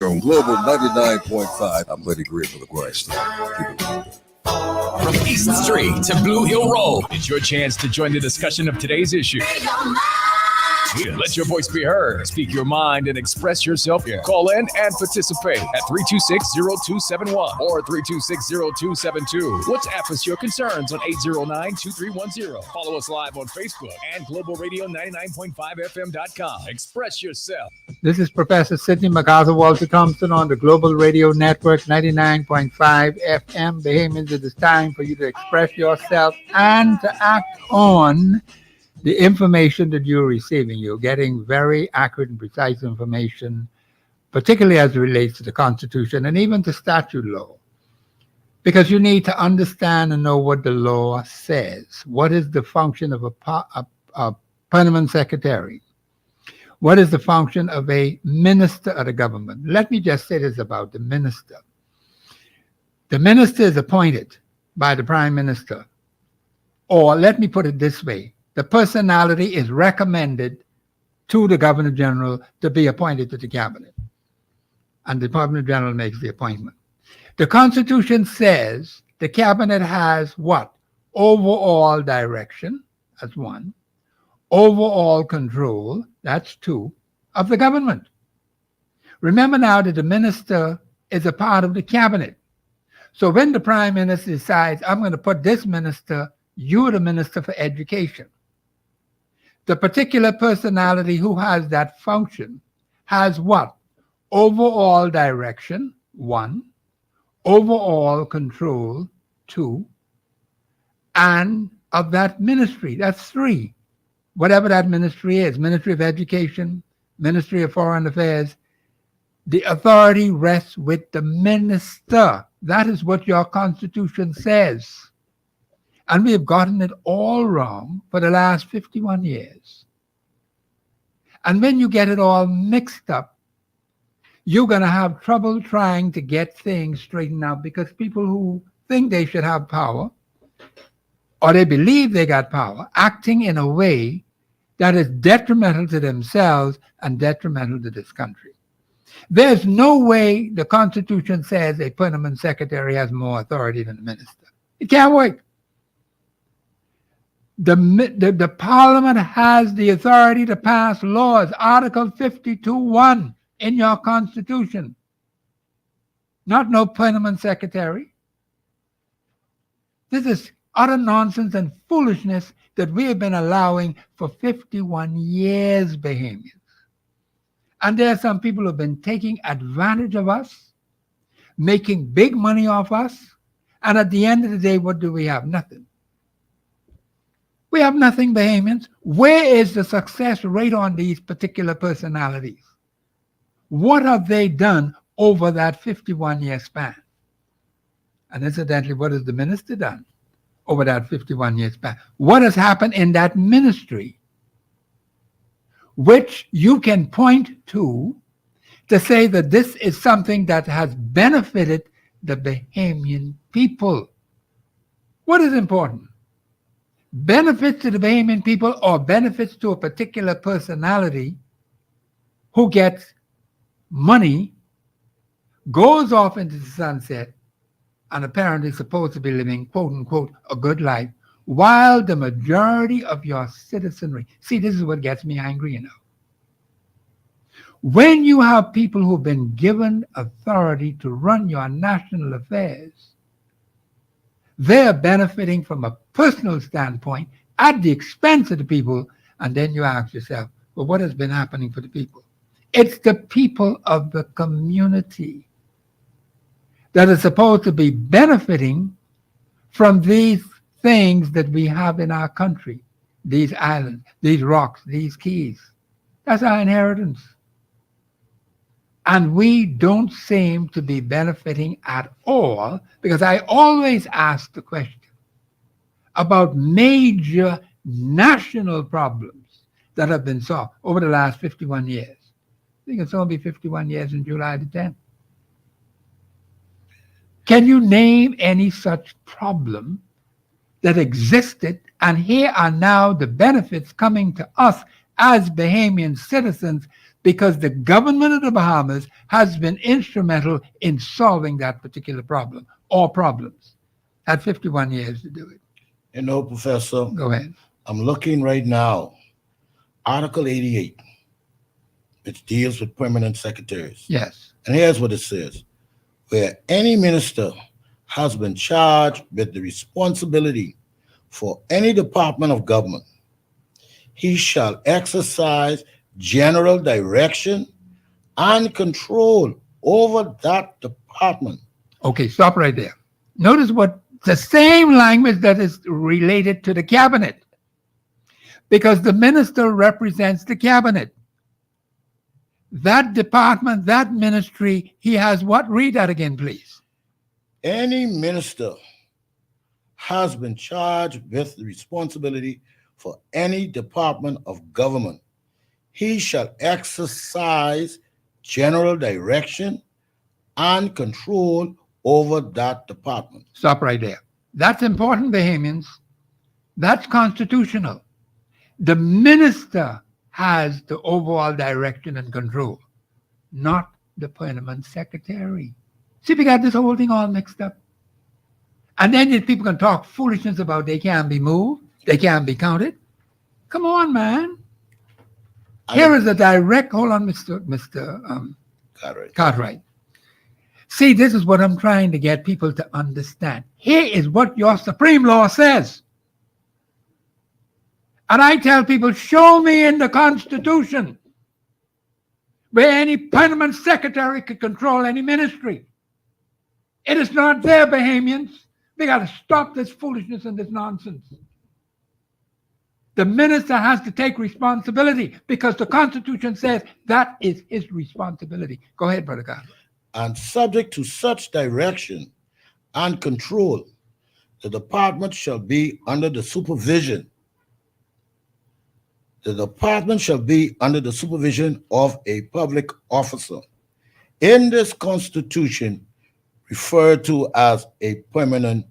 On Global 99.5, I'm Buddy Grid for the Quiet Storm. From East Street to Blue Hill Road, it's your chance to join the discussion of today's issue. Let your voice be heard. Speak your mind and express yourself. Call in and participate at 326-0271 or 326-0272. WhatsApp us your concerns on 809-2310. Follow us live on Facebook and globalradio99.5fm.com. Express yourself. This is Professor Sidney MacArthur Walter Thompson on the Global Radio Network 99.5 FM. Bahamians, it is time for you to express yourself and to act on the information that you're receiving. You're getting very accurate and precise information, particularly as it relates to the Constitution and even to statute law, because you need to understand and know what the law says. What is the function of a permanent secretary? What is the function of a minister of the government? Let me just say this about the minister. The minister is appointed by the prime minister. Or let me put it this way. The personality is recommended to the governor general to be appointed to the cabinet. And the Department General makes the appointment. The Constitution says the cabinet has what? Overall direction, that's one. Overall control, that's two, of the government. Remember now that the minister is a part of the cabinet. So when the prime minister decides, I'm going to put this minister, you're the minister for education. The particular personality who has that function has what? Overall direction, one. Overall control, two. And of that ministry, that's three. Whatever that ministry is, Ministry of Education, Ministry of Foreign Affairs, the authority rests with the minister. That is what your Constitution says. And we have gotten it all wrong for the last 51 years. And when you get it all mixed up, you're going to have trouble trying to get things straightened out, because people who think they should have power, or they believe they got power, acting in a way that is detrimental to themselves and detrimental to this country. There's no way the Constitution says a permanent secretary has more authority than the minister. It can't work. The Parliament has the authority to pass laws, Article 52(1) in your Constitution. Not no permanent secretary. This is utter nonsense and foolishness that we have been allowing for 51 years, Bahamians. And there are some people who have been taking advantage of us, making big money off us, and at the end of the day, what do we have? Nothing. We have nothing, Bahamians. Where is the success rate on these particular personalities? What have they done over that 51-year span? And incidentally, what has the minister done over that 51-year span? What has happened in that ministry, which you can point to say that this is something that has benefited the Bahamian people? What is important? Benefits to the Bahamian people or benefits to a particular personality who gets money, goes off into the sunset, and apparently supposed to be living, quote unquote, a good life, while the majority of your citizenry, see, this is what gets me angry, you know. When you have people who've been given authority to run your national affairs, they're benefiting from a personal standpoint at the expense of the people, and then you ask yourself, well, what has been happening for the people? It's the people of the community that are supposed to be benefiting from these things that we have in our country, these islands, these rocks, these keys. That's our inheritance. And we don't seem to be benefiting at all, because I always ask the question about major national problems that have been solved over the last 51 years. I think it's only 51 years in July the 10th. Can you name any such problem that existed, and here are now the benefits coming to us as Bahamian citizens because the government of the Bahamas has been instrumental in solving that particular problem or problems? Had 51 years to do it. You know, Professor, Go ahead. I'm looking right now, Article 88, which deals with permanent secretaries. Yes. And here's what it says. Where any minister has been charged with the responsibility for any department of government, he shall exercise general direction and control over that department. Okay, stop right there. Notice what the same language that is related to the cabinet, because the minister represents the cabinet. That department, that ministry, he has what? Read that again, please. Any minister has been charged with the responsibility for any department of government. He shall exercise general direction and control over that department. Stop right there. That's important, Bahamians. That's constitutional. The minister has the overall direction and control, not the permanent secretary. See, we got this whole thing all mixed up. And then people can talk foolishness about they can't be moved, they can't be counted. Come on, man. Here is a direct, hold on, Mr. Cartwright. See, this is what I'm trying to get people to understand. Here is what your supreme law says. And I tell people, show me in the Constitution where any permanent secretary could control any ministry. It is not there, Bahamians. We got to stop this foolishness and this nonsense. The minister has to take responsibility because the Constitution says that is his responsibility. Go ahead, Brother God. And subject to such direction and control, the department shall be under the supervision. The department shall be under the supervision of a public officer. In this Constitution, referred to as a permanent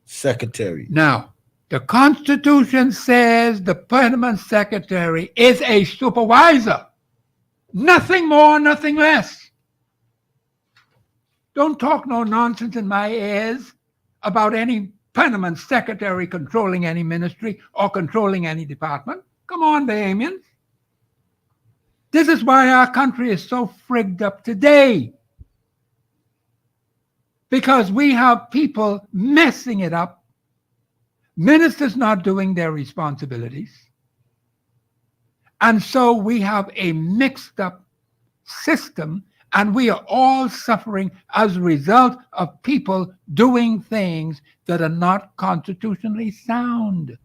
secretary. Now, the Constitution says the permanent secretary is a supervisor. Nothing more, nothing less. Don't talk no nonsense in my ears about any permanent secretary controlling any ministry or controlling any department. Come on, Bahamians. This is why our country is so frigged up today. Because we have people messing it up, ministers not doing their responsibilities. And so we have a mixed up system, and we are all suffering as a result of people doing things that are not constitutionally sound.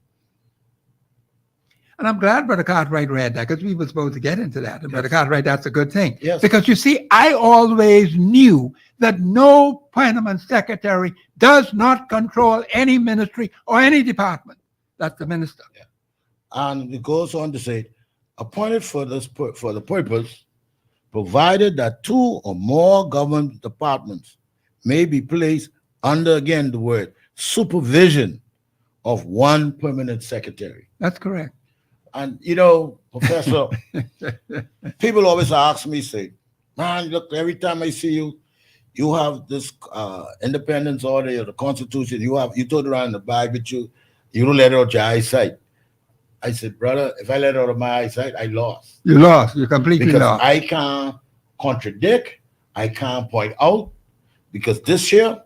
And I'm glad Brother Cartwright read that because we were supposed to get into that. And Brother Cartwright, that's a good thing. Yes. Because you see, I always knew that no permanent secretary does not control any ministry or any department. That's the minister. Yeah. And it goes on to say, appointed for the purpose, provided that 2 or more government departments may be placed under, again, the word supervision of one permanent secretary. That's correct. And, you know, Professor, people always ask me, say, man, look, every time I see you, you have this independence order, the Constitution, you throw it around the bag with you, you don't let it out your eyesight. I said, brother, if I let it out of my eyesight, I lost. You lost. You completely because lost. I can't contradict, I can't point out, because this year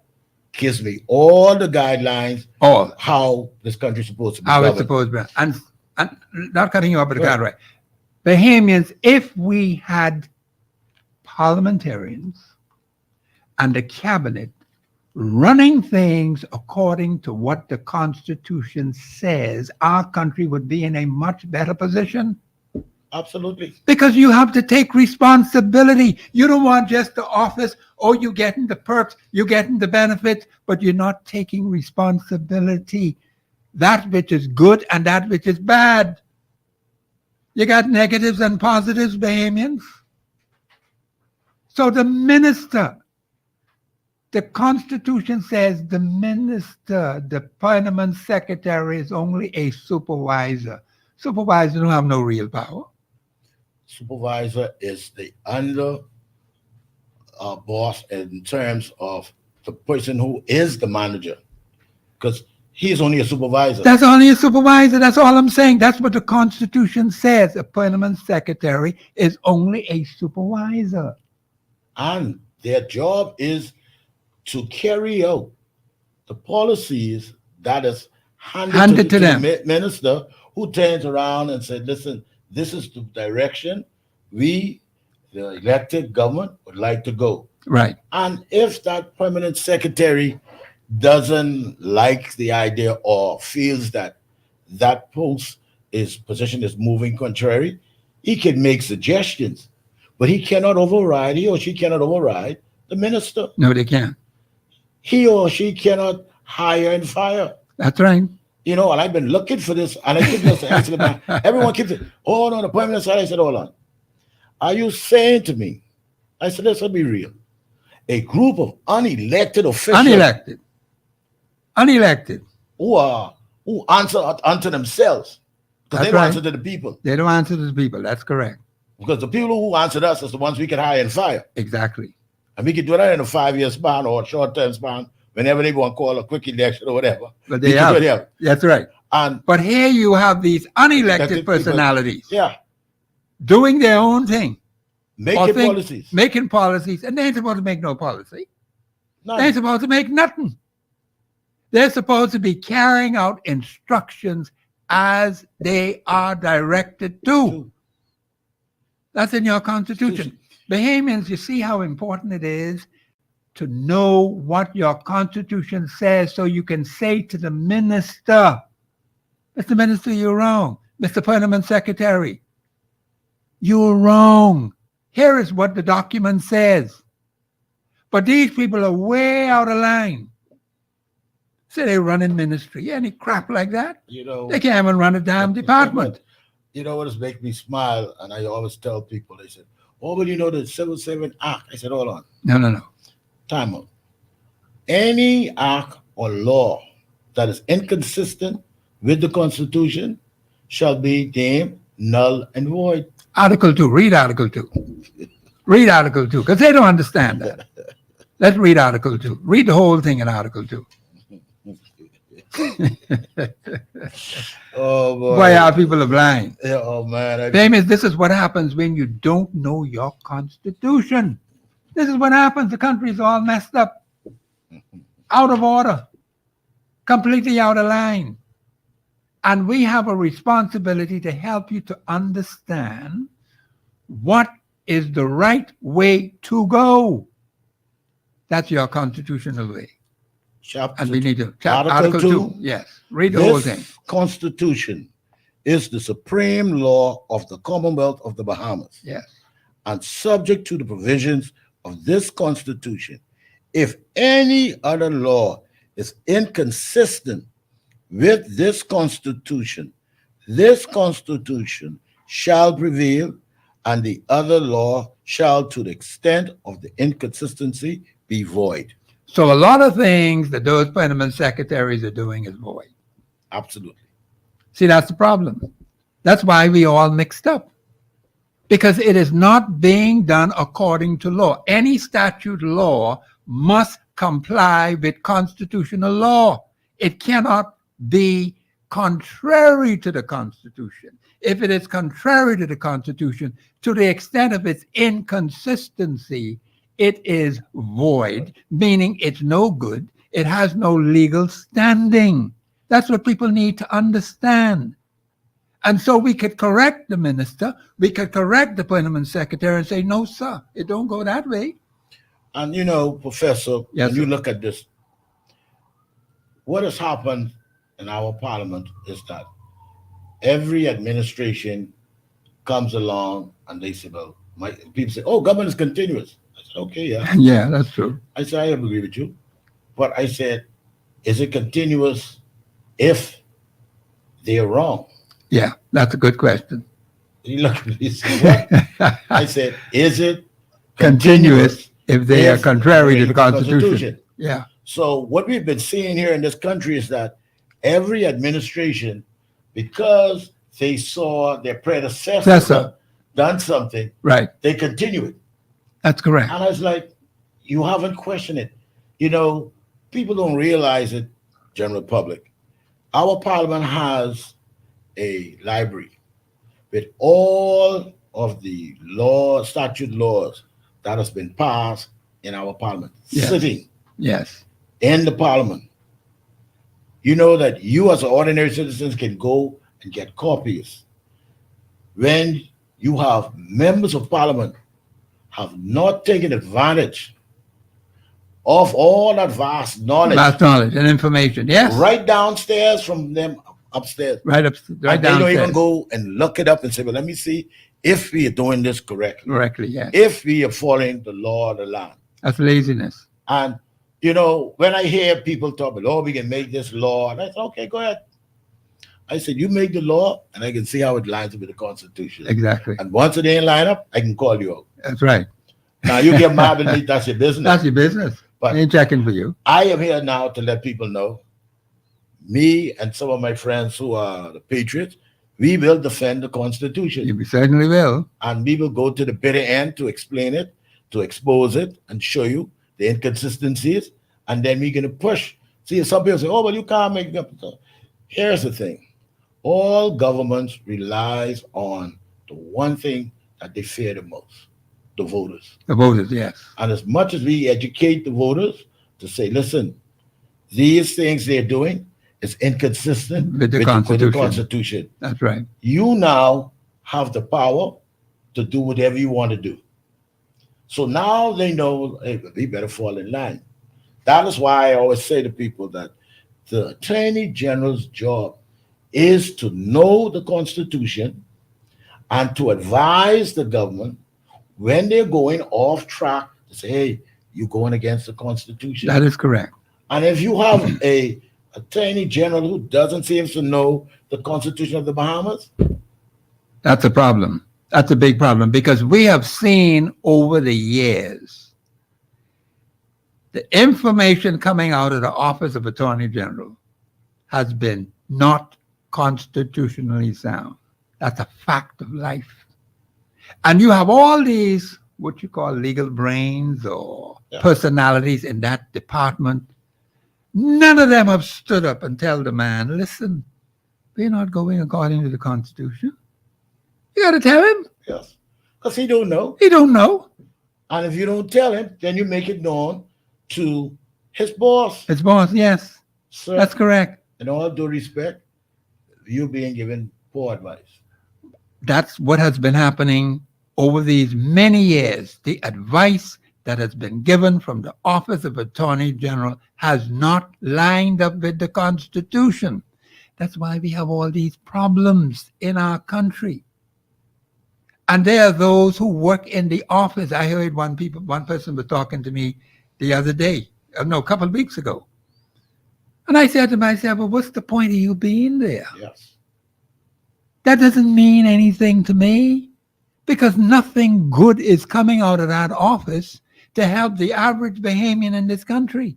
gives me all the guidelines All. how this country is supposed to be How governed. it's supposed to be. And not cutting you off, but Cartwright. Bahamians, if we had parliamentarians and the cabinet running things according to what the Constitution says, our country would be in a much better position. Absolutely. Because you have to take responsibility. You don't want just the office, or you getting the perks, you getting the benefits, but you're not taking responsibility. That which is good and that which is bad. You got negatives and positives, Bahamians. So the minister, the Constitution says the minister, the permanent secretary, is only a supervisor. Supervisors don't have no real power. Supervisor is the under boss in terms of the person who is the manager, because he is only a supervisor. That's only a supervisor. That's all I'm saying. That's what the Constitution says. A permanent secretary is only a supervisor. And their job is to carry out the policies that is handed to them. The minister, who turns around and says, listen, this is the direction we, the elected government, would like to go. Right. And if that permanent secretary doesn't like the idea or feels that that position is moving contrary, he can make suggestions, but he or she cannot override the minister. No, they can't. He or she cannot hire and fire. That's right. You know, and I've been looking for this, and I keep just asking about, everyone keeps saying, oh no, the permanent side. I said, hold on. Are you saying to me? I said, let's be real. a group of unelected officials Unelected. who answer unto themselves, because they don't answer to the people. They don't answer to the people. That's correct. Because the people who answered us is the ones we can hire and fire. Exactly. And we can do that in a 5-year span or a short-term span, whenever they want to call a quick election or whatever. But they have. That's right. But here you have these unelected personalities doing their own thing. Making policies. And they ain't supposed to make no policy. They ain't supposed to make nothing. They're supposed to be carrying out instructions as they are directed to. That's in your Constitution. Bahamians, you see how important it is to know what your Constitution says so you can say to the minister, Mr. Minister, you're wrong. Mr. Permanent Secretary, you're wrong. Here is what the document says. But these people are way out of line. Say they run in ministry. Any crap like that? They can't even run a damn department. You know what has made me smile? And I always tell people, they said, oh, but you know the Civil Servant Act. I said, hold on. No. Time out. Any act or law that is inconsistent with the Constitution shall be deemed null and void. Article 2. Read Article 2. Read Article 2, because they don't understand that. Let's read Article 2. Read the whole thing in Article 2. Oh boy. Why our people are blind? Yeah, oh man. Famous, this is what happens when you don't know your Constitution. This is what happens. The country is all messed up, out of order, completely out of line. And we have a responsibility to help you to understand what is the right way to go. That's your constitutional way. Chapter and we need to Article 2. Yes, read the whole thing. Constitution is the supreme law of the Commonwealth of the Bahamas. Yes. And subject to the provisions of this Constitution, if any other law is inconsistent with this Constitution shall prevail, and the other law shall, to the extent of the inconsistency, be void. So a lot of things that those permanent secretaries are doing is void. Absolutely. See, that's the problem. That's why we all mixed up. Because it is not being done according to law. Any statute law must comply with constitutional law. It cannot be contrary to the Constitution. If it is contrary to the Constitution, to the extent of its inconsistency, it is void, meaning it's no good. It has no legal standing. That's what people need to understand. And so we could correct the minister, we could correct the permanent secretary and say, no, sir, it don't go that way. And you know, Professor, when you look at this, what has happened in our parliament is that every administration comes along and they say, well, people say, oh, government is continuous. I said, okay, yeah. Yeah, that's true. I said, I agree with you. But I said, is it continuous if they're wrong? Yeah, that's a good question. You look at me, what? I said, is it continuous if they are contrary to the Constitution? Yeah. So what we've been seeing here in this country is that every administration, because they saw their predecessor done something, right, they continue it. That's correct. And I was like, you haven't questioned it. You know, people don't realize it, general public. Our parliament has a library with all of the statute laws that has been passed in our parliament, sitting in the parliament. You know that you as an ordinary citizens can go and get copies. When you have members of parliament have not taken advantage of all that vast knowledge. Vast knowledge and information, yes. Right downstairs from them upstairs. Right downstairs. They don't even go and look it up and say, well, let me see if we are doing this correctly. Correctly, yes. If we are following the law of the land. That's laziness. And, you know, when I hear people talk about, oh, we can make this law, and I said, okay, go ahead. I said, you make the law, and I can see how it lines up with the Constitution. Exactly. And once it ain't line up, I can call you out. That's right. Now you get mad with me, that's your business. That's your business. But I ain't checking for you. I am here now to let people know, me and some of my friends who are the patriots, we will defend the Constitution. You certainly will. And we will go to the bitter end to explain it, to expose it, and show you the inconsistencies. And then we're going to push. See, some people say, oh, well, you can't make it up. Here's the thing. All governments relies on the one thing that they fear the most, the voters. The voters, yes. And as much as we educate the voters to say, listen, these things they're doing is inconsistent with the Constitution. That's right. You now have the power to do whatever you want to do. So now they know, hey, we better fall in line. That is why I always say to people that the Attorney General's job is to know the Constitution and to advise the government when they're going off track to say, hey, you're going against the Constitution. That is correct. And if you have a Attorney General who doesn't seem to know the Constitution of the Bahamas, that's a problem. That's a big problem, because we have seen over the years the information coming out of the Office of Attorney General has been not constitutionally sound. That's a fact of life. And you have all these, what you call legal brains or personalities in that department. None of them have stood up and tell the man, listen, we're not going according to the Constitution. You got to tell him. yes, because he don't know. He don't know. And if you don't tell him, then you make it known to his boss. His boss, yes. Sir, That's correct. in all due respect, you're being given poor advice. That's what has been happening over these many years. The advice that has been given from the Office of Attorney General has not lined up with the Constitution. That's why we have all these problems in our country. And there are those who work in the office. I heard one person was talking to me the other day, a couple of weeks ago. And I said to myself, well, what's the point of you being there? Yes. That doesn't mean anything to me, because nothing good is coming out of that office to help the average Bahamian in this country,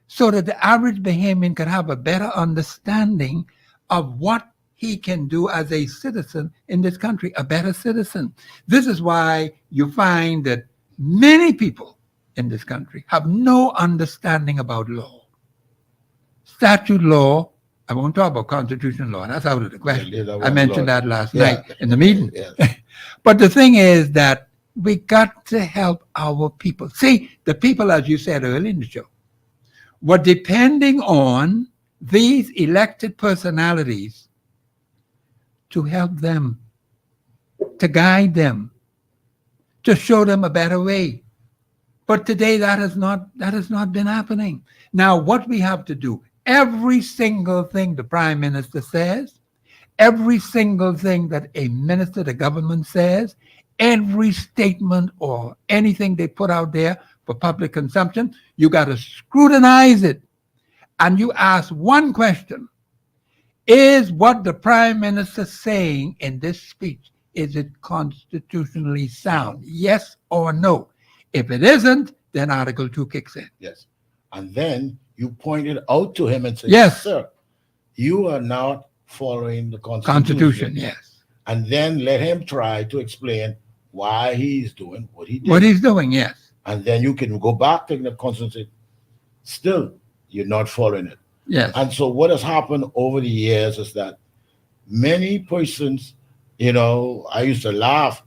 so that the average Bahamian can have a better understanding of what he can do as a citizen in this country, a better citizen. This is why you find that many people in this country have no understanding about law. Statute law, I won't talk about constitutional law, that's out of the question. I mentioned that last night in the meeting. Yes. But the thing is that we got to help our people. See, the people, as you said earlier in the show, were depending on these elected personalities to help them, to guide them, to show them a better way. But today that has not been happening. Now, what we have to do, every single thing the Prime Minister says, every single thing that a minister, the government says, every statement or anything they put out there for public consumption, you got to scrutinize it. And you ask one question: is what the Prime Minister saying in this speech, is it constitutionally sound? Yes or no? If it isn't, then Article 2 kicks in. Yes. And then you point it out to him and say, yes, sir, you are not following the Constitution, yes. And then let him try to explain why he's doing what he did. What he's doing, yes. And then you can go back to the Constitution. Still, you're not following it. Yes. And so what has happened over the years is that many persons, I used to laugh,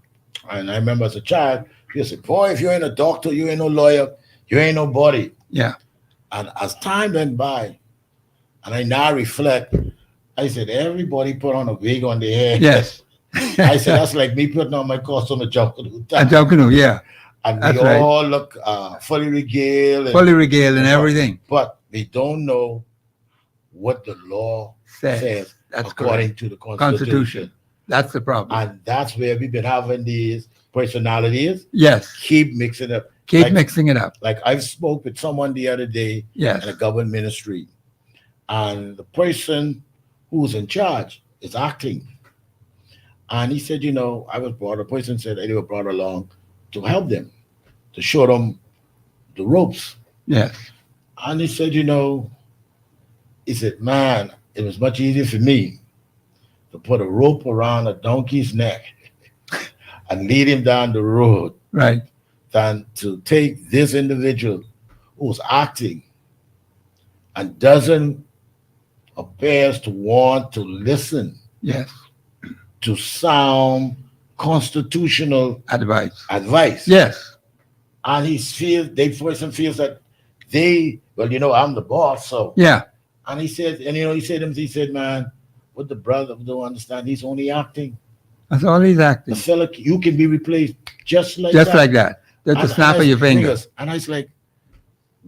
and I remember as a child, you say, boy, if you ain't a doctor, you ain't no lawyer, you ain't nobody. Yeah. And as time went by, and I now reflect, I said, everybody put on a wig on their head. Yes. I said, that's like me putting on my costume at Junkanoo. At Junkanoo, yeah. And that's we all look fully regaled. Fully regaled and everything. But we don't know what the law says that's according correct. to the Constitution. That's the problem. And that's where we've been having these personalities. Yes. Keep mixing up. Keep mixing it up. Like I spoke with someone the other day yes. in a government ministry. And the person who's in charge is acting. And he said, I was brought, a person said they were brought along to help them. to show them the ropes. Yes. And he said, he said, man, it was much easier for me to put a rope around a donkey's neck and lead him down the road Right. than to take this individual who's acting and doesn't appears to want to listen Yes. to sound constitutional Advice. Yes. And they person feels that I'm the boss, so Yeah. and he said, man, what the brother don't understand, he's only acting. That's all he's acting. The fella, you can be replaced just like Just that. like that. Just the snap of your fingers. And I was like,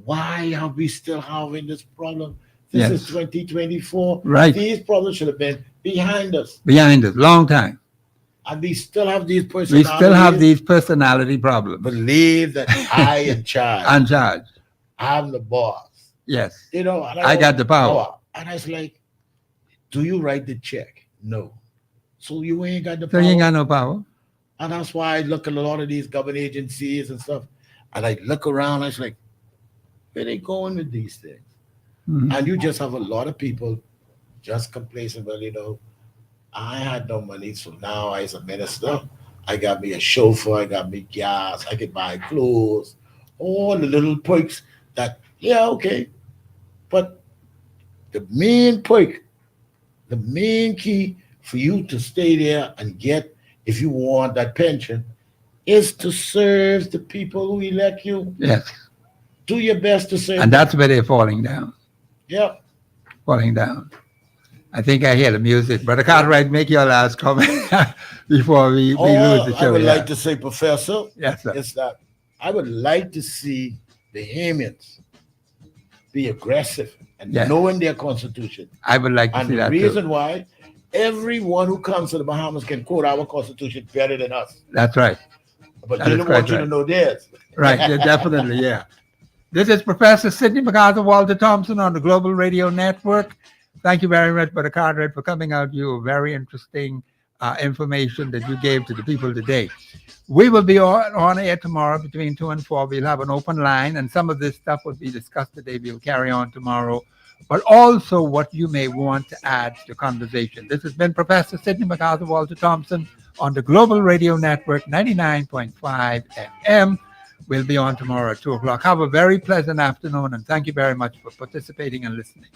why are we still having this problem? This is 2024. Right. These problems should have been behind us. Long time. And we still have these personalities. We still have these personality problems. Believe that I am in charge. In charge. I'm the boss. Yes. And I got the power. And I was like, do you write the check? No. So you ain't got the power. So you ain't got no power. And that's why I look at a lot of these government agencies and stuff. And I look around, I was like, where they going with these things? Mm-hmm. And you just have a lot of people just complacent. Well, I had no money, so now as a minister, I got me a chauffeur, I got me gas, I could buy clothes, all the little perks that, okay. But the main perk, the main key for you to stay there and get, if you want that pension, is to serve the people who elect you. Yes. Do your best to serve And that's where they're falling down. Yeah. Falling down. I think I hear the music. Brother Cartwright, make your last comment before we lose the show. I would like to say, Professor, yes, sir. Is that I would like to see the Bahamians be aggressive and knowing their constitution. I would like to see that. And the reason why everyone who comes to the Bahamas can quote our constitution better than us. That's right. But they don't want you to know theirs. Right, definitely, yeah. This is Professor Sidney MacArthur Walter Thompson on the Global Radio Network. Thank you very much, Brother Cartwright, for coming out. You very interesting information that you gave to the people today. We will be on air tomorrow between 2 and 4. We'll have an open line, and some of this stuff will be discussed today. We'll carry on tomorrow, but also what you may want to add to the conversation. This has been Professor Sidney MacArthur Walter Thompson on the Global Radio Network, 99.5 FM. We'll be on tomorrow at 2 o'clock. Have a very pleasant afternoon, and thank you very much for participating and listening.